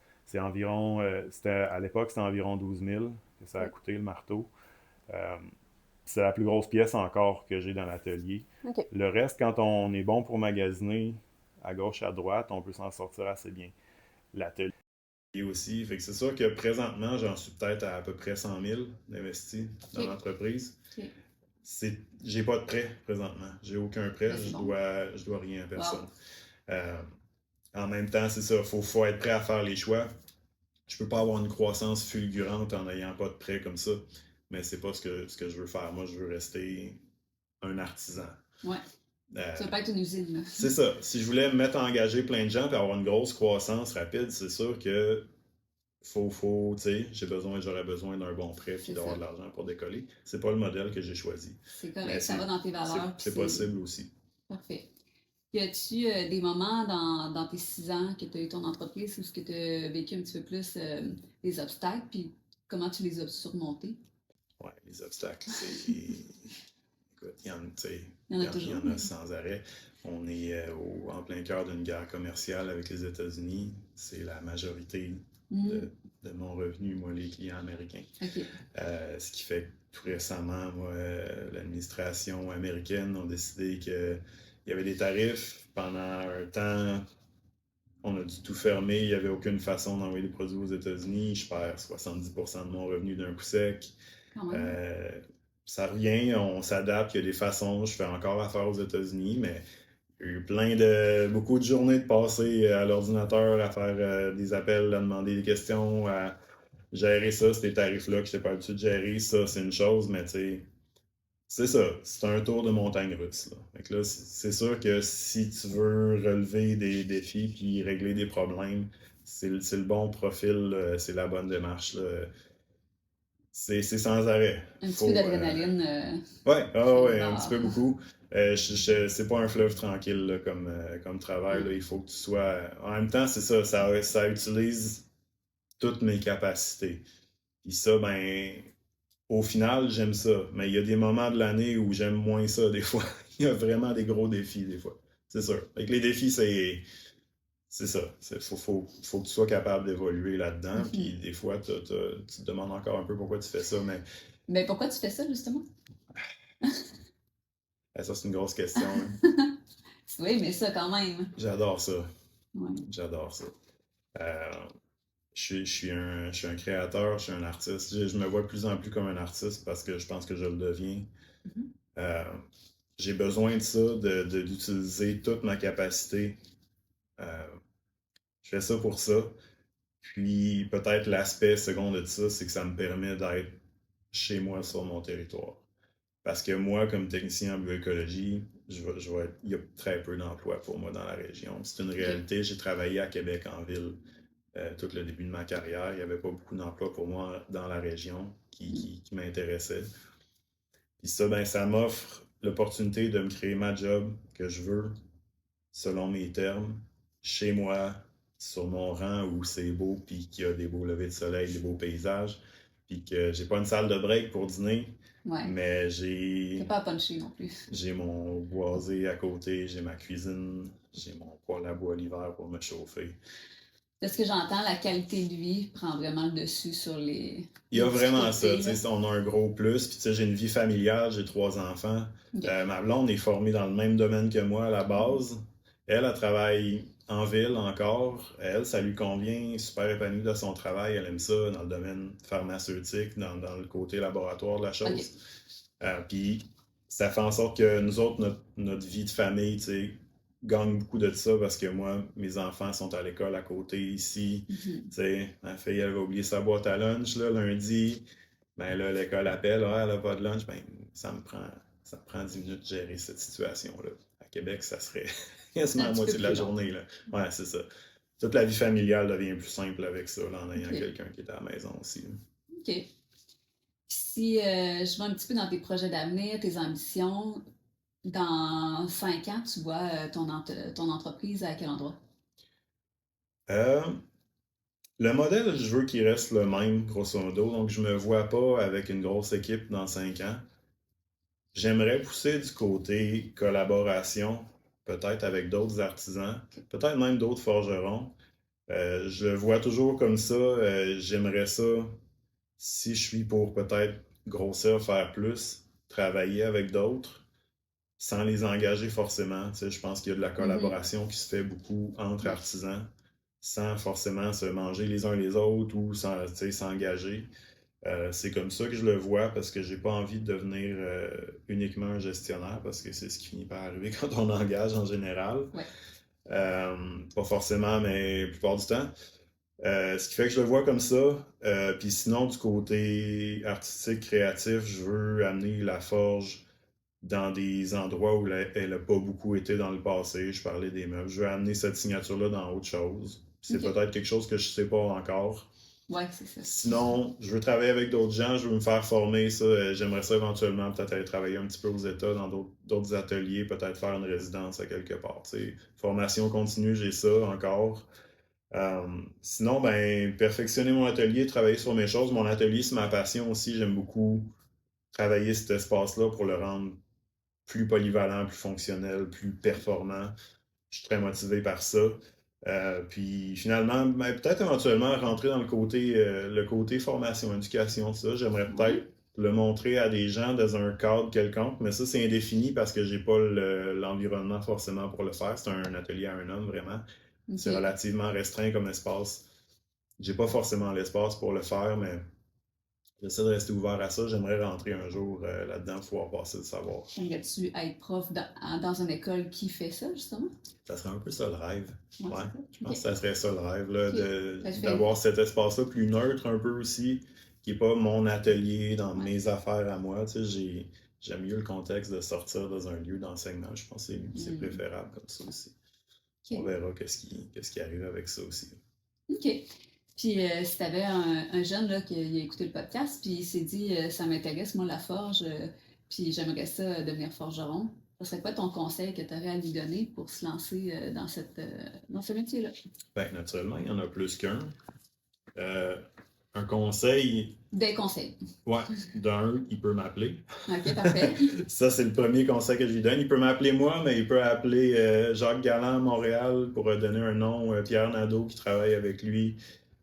À l'époque, c'était environ 12 000 que ça a OK. coûté le marteau. Euh, c'est la plus grosse pièce encore que j'ai dans l'atelier. OK. Le reste, quand on est bon pour magasiner à gauche et à droite, on peut s'en sortir assez bien. L'atelier aussi. Fait que c'est sûr que présentement, j'en suis peut-être à peu près 100 000 d'investis dans OK. l'entreprise. OK. J'ai pas de prêt présentement. J'ai aucun prêt. Ben, c'est bon. Je dois rien à Wow. personne. Euh, En même temps, c'est ça. Faut être prêt à faire les choix. Je peux pas avoir une croissance fulgurante en n'ayant pas de prêt comme ça. Mais c'est pas ce que je veux faire. Moi, je veux rester un artisan. Ouais. Ça Euh, peut pas être une usine, là. c'est ça. Si je voulais me mettre à engager plein de gens et avoir une grosse croissance rapide, c'est sûr que tu sais, j'aurais besoin d'un bon prêt puis C'est d'avoir ça. de l'argent pour décoller. C'est pas le modèle que j'ai choisi. C'est Mais correct. Ça va dans tes valeurs. Puis c'est possible aussi. parfait. Y a-tu des moments dans tes 6 ans que tu as eu ton entreprise où ce que tu as vécu un petit peu plus des obstacles, puis comment tu les as surmontés? Ouais, les obstacles, c'est. Écoute, écoute, il y en, tu sais, Il y en a il y toujours. en a sans arrêt. On est en plein cœur d'une guerre commerciale avec les États-Unis. C'est la majorité Mhm. de mon revenu, moi, les clients américains. OK. Ce qui fait que tout récemment, moi, l'administration américaine a décidé qu'il y avait des tarifs. Pendant un temps, on a dû tout fermer. Il n'y avait aucune façon d'envoyer des produits aux États-Unis. Je perds 70% de mon revenu d'un coup sec. Quand même. Ça revient, on s'adapte, il y a des façons. Je fais encore affaire aux États-Unis, mais il y a eu beaucoup de journées de passer à l'ordinateur à faire des appels, à demander des questions, à gérer ça, ces tarifs-là que je n'étais pas habitué de gérer. Ça, c'est une chose, mais tu sais, c'est ça. C'est un tour de montagne russe, là. Fait que là, c'est sûr que si tu veux relever des défis puis régler des problèmes, c'est le bon profil, c'est la bonne démarche, là. C'est sans arrêt. Un petit peu d'adrénaline. Ouais, ouais, un Dans- petit peu beaucoup. C'est pas un fleuve tranquille là, comme travail. Là. Il faut que tu sois. En même temps, c'est ça, ça utilise toutes mes capacités. Puis ça, ben, au final, j'aime ça. Mais il y a des moments de l'année où j'aime moins ça, des fois. Il y a vraiment des gros défis, des fois. C'est sûr. Avec les défis, c'est ça. Faut que tu sois capable d'évoluer là-dedans. Puis des fois, tu te demandes encore un peu pourquoi tu fais ça. Mais pourquoi tu fais ça, justement? Ça, c'est une grosse question. Hein. Oui, mais ça, quand même. J'adore ça. Ouais. J'adore ça. Je suis un créateur, je suis un artiste. Je me vois de plus en plus comme un artiste parce que je pense que je le deviens. J'ai besoin de ça, d'utiliser toute ma capacité. Je fais ça pour ça. Puis peut-être l'aspect second de ça, c'est que ça me permet d'être chez moi sur mon territoire. Parce que moi, comme technicien en bioécologie, il y a très peu d'emplois pour moi dans la région. C'est une réalité. J'ai travaillé à Québec en ville tout le début de ma carrière. Il n'y avait pas beaucoup d'emplois pour moi dans la région qui m'intéressaient. Puis ça, ben, ça m'offre l'opportunité de me créer ma job que je veux, selon mes termes, chez moi, sur mon rang où c'est beau, puis qu'il y a des beaux levers de soleil, des beaux paysages, puis que j'ai pas une salle de break pour dîner, mais T'es pas à puncher non plus. J'ai mon boisé à côté, j'ai ma cuisine, j'ai mon poêle à bois l'hiver pour me chauffer. De ce que j'entends, la qualité de vie prend vraiment le dessus sur les. Il y a vraiment ça, tu sais, on a un gros plus, puis tu sais, j'ai une vie familiale, j'ai 3 enfants. Ma blonde est formée dans le même domaine que moi à la base. Elle travaille en ville encore. Elle, ça lui convient, super épanouie de son travail. Elle aime ça dans le domaine pharmaceutique, dans le côté laboratoire de la chose. Puis ça fait en sorte que nous autres, notre vie de famille, tu sais, gagne beaucoup de ça parce que moi, mes enfants sont à l'école à côté ici. Tu sais, ma fille, elle va oublier sa boîte à lunch là, lundi. Ben là, l'école appelle, elle n'a pas de lunch. Ben, ça me prend 10 minutes de gérer cette situation-là. À Québec, ça serait quasiment la moitié de la journée. Là. Ouais, c'est ça. Toute la vie familiale devient plus simple avec ça, là, en ayant quelqu'un qui est à la maison aussi. Là. OK. Si je vais un petit peu dans tes projets d'avenir, tes ambitions, dans 5 ans, tu vois ton entreprise à quel endroit? Le modèle, je veux qu'il reste le même, grosso modo. Donc, je me vois pas avec une grosse équipe dans 5 ans. J'aimerais pousser du côté collaboration, peut-être avec d'autres artisans, peut-être même d'autres forgerons. Je le vois toujours comme ça. J'aimerais ça, si je suis pour peut-être grossir, faire plus, travailler avec d'autres, sans les engager forcément. Tu sais, je pense qu'il y a de la collaboration qui se fait beaucoup entre artisans, sans forcément se manger les uns les autres ou s'engager. C'est comme ça que je le vois parce que j'ai pas envie de devenir uniquement un gestionnaire parce que c'est ce qui finit par arriver quand on engage en général. Pas forcément, mais la plupart du temps. Ce qui fait que je le vois comme ça. Puis sinon, du côté artistique, créatif, je veux amener la forge dans des endroits où elle n'a pas beaucoup été dans le passé. Je parlais des meubles. Je veux amener cette signature-là dans autre chose. C'est peut-être quelque chose que je ne sais pas encore. Ouais, c'est ça. Sinon, je veux travailler avec d'autres gens, je veux me faire former. Ça, j'aimerais ça éventuellement peut-être aller travailler un petit peu aux États, dans d'autres ateliers, peut-être faire une résidence à quelque part. T'sais. Formation continue, j'ai ça encore. Sinon, ben, perfectionner mon atelier, travailler sur mes choses. Mon atelier, c'est ma passion aussi. J'aime beaucoup travailler cet espace-là pour le rendre plus polyvalent, plus fonctionnel, plus performant. Je suis très motivé par ça. Puis finalement, ben, peut-être éventuellement rentrer dans le côté formation, éducation, ça. J'aimerais peut-être le montrer à des gens dans un cadre quelconque, mais ça, c'est indéfini parce que j'ai pas l'environnement forcément pour le faire. C'est un atelier à un homme, vraiment. C'est relativement restreint comme espace. J'ai pas forcément l'espace pour le faire, mais j'essaie de rester ouvert à ça. J'aimerais rentrer un jour là-dedans, pouvoir passer le savoir. Aimerais-tu être prof dans une école qui fait ça, justement? Ça serait un peu ça le rêve. Ouais, Ouais. c'est Je pense ça. que ça serait ça le rêve, là, Ok. d'avoir cet espace-là plus neutre un peu aussi, qui n'est pas mon atelier dans Ouais. mes affaires à moi. Tu sais, j'aime mieux le contexte de sortir dans un lieu d'enseignement. Je pense que c'est préférable comme ça aussi. Ok. On verra qu'est-ce qui arrive avec ça aussi. OK. Puis si tu avais un jeune là, qui a écouté le podcast, puis il s'est dit ça m'intéresse, moi, la forge, puis j'aimerais ça devenir forgeron, ça serait quoi ton conseil que tu aurais à lui donner pour se lancer dans ce métier-là? Ben, naturellement, il y en a plus qu'un. Un conseil, Des conseils. ouais, d'un, il peut m'appeler. OK, parfait. Ça, c'est le premier conseil que je lui donne. Il peut m'appeler moi, mais il peut appeler Jacques Galland à Montréal pour donner un nom, Pierre Nadeau qui travaille avec lui,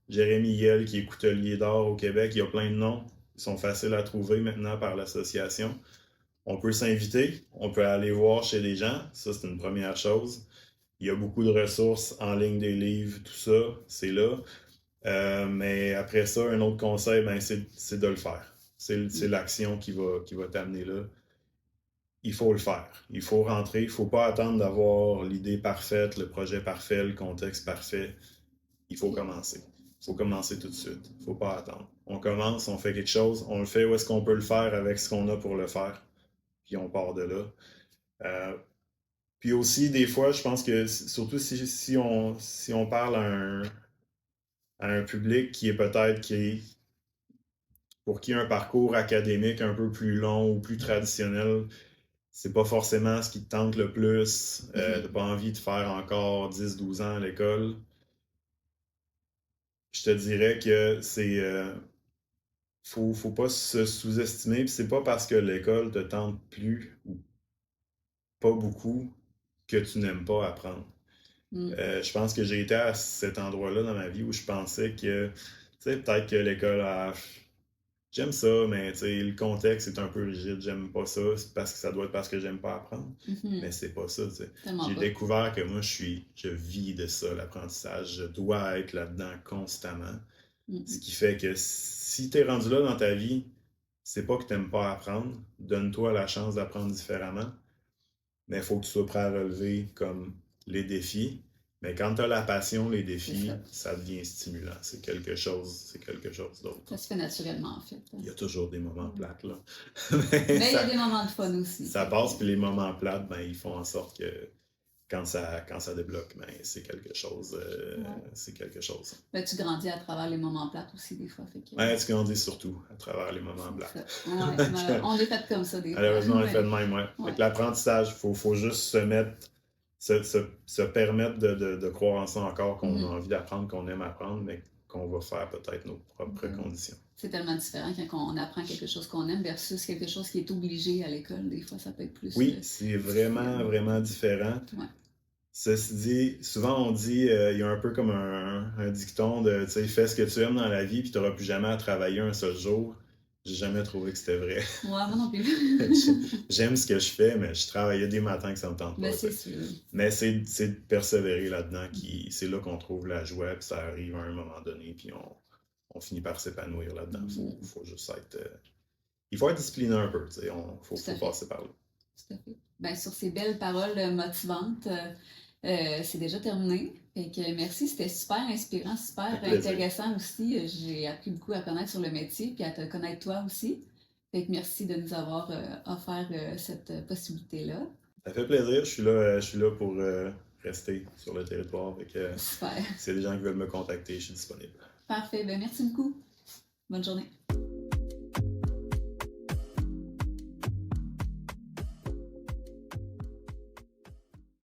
Jérémy Yel qui est coutelier d'or au Québec. Il y a plein de noms. Ils sont faciles à trouver maintenant par l'association. On peut s'inviter, on peut aller voir chez des gens. Ça, c'est une première chose. Il y a beaucoup de ressources en ligne, des livres, tout ça, c'est là. Mais après ça, un autre conseil, ben, c'est de le faire. C'est l'action qui va t'amener là. Il faut le faire. Il faut rentrer. Il ne faut pas attendre d'avoir l'idée parfaite, le projet parfait, le contexte parfait. Il faut commencer. Il faut commencer tout de suite. Il ne faut pas attendre. On commence, on fait quelque chose, on le fait où est-ce qu'on peut le faire avec ce qu'on a pour le faire. Puis on part de là. Puis aussi, des fois, je pense que surtout si on parle à un public qui est peut-être pour qui un parcours académique un peu plus long ou plus traditionnel, c'est pas forcément ce qui te tente le plus. T'as pas envie de faire encore 10-12 ans à l'école. Je te dirais que faut pas se sous-estimer, puis c'est pas parce que l'école te tente plus ou pas beaucoup que tu n'aimes pas apprendre. Je pense que j'ai été à cet endroit-là dans ma vie où je pensais que, tu sais, peut-être que l'école j'aime ça, mais tu sais, le contexte est un peu rigide, j'aime pas ça, c'est parce que ça doit être parce que j'aime pas apprendre. Mais c'est pas ça, tu sais. J'ai découvert que moi, je vis de ça, l'apprentissage. Je dois être là-dedans constamment. Ce qui fait que si t'es rendu là dans ta vie, c'est pas que t'aimes pas apprendre, donne-toi la chance d'apprendre différemment, mais il faut que tu sois prêt à relever comme les défis. Mais quand tu as la passion, les défis, ça devient stimulant. C'est quelque chose d'autre. Ça se fait naturellement, en fait. Il y a toujours des moments plates, là. Mais il y a des moments de fun aussi. Ça passe, puis les moments plates, ben, ils font en sorte que quand ça débloque, ben, c'est quelque chose. C'est quelque chose. Ben, tu grandis à travers les moments plates aussi, des fois. Tu grandis surtout à travers les moments plates. On est fait comme ça, des fois. Malheureusement, on est fait de même, ouais. Avec l'apprentissage, il faut juste se permettre de croire en ça encore, qu'on a envie d'apprendre, qu'on aime apprendre, mais qu'on va faire peut-être nos propres conditions. C'est tellement différent quand on apprend quelque chose qu'on aime versus quelque chose qui est obligé à l'école. Des fois, ça peut être plus... Oui, c'est vraiment, vraiment différent. Ouais. Ceci dit, souvent on dit, il y a un peu comme un dicton de, tu sais, fais ce que tu aimes dans la vie, puis tu n'auras plus jamais à travailler un seul jour. J'ai jamais trouvé que c'était vrai. Ouais, moi non plus. J'aime ce que je fais, mais je travaillais des matins que ça me tente pas. C'est sûr. Mais c'est de persévérer là-dedans, c'est là qu'on trouve la joie, puis ça arrive à un moment donné, puis on finit par s'épanouir là-dedans. Faut juste être... il faut être discipliné un peu, tu sais, faut passer par là. Tout à fait. Ben, sur ces belles paroles motivantes, c'est déjà terminé. Fait que merci, c'était super inspirant, super intéressant aussi. J'ai appris beaucoup à connaître sur le métier puis à te connaître toi aussi. Fait que merci de nous avoir offert cette possibilité-là. Ça fait plaisir. Je suis là pour rester sur le territoire. Super. S'il y a des gens qui veulent me contacter, je suis disponible. Parfait. Ben, merci beaucoup. Bonne journée.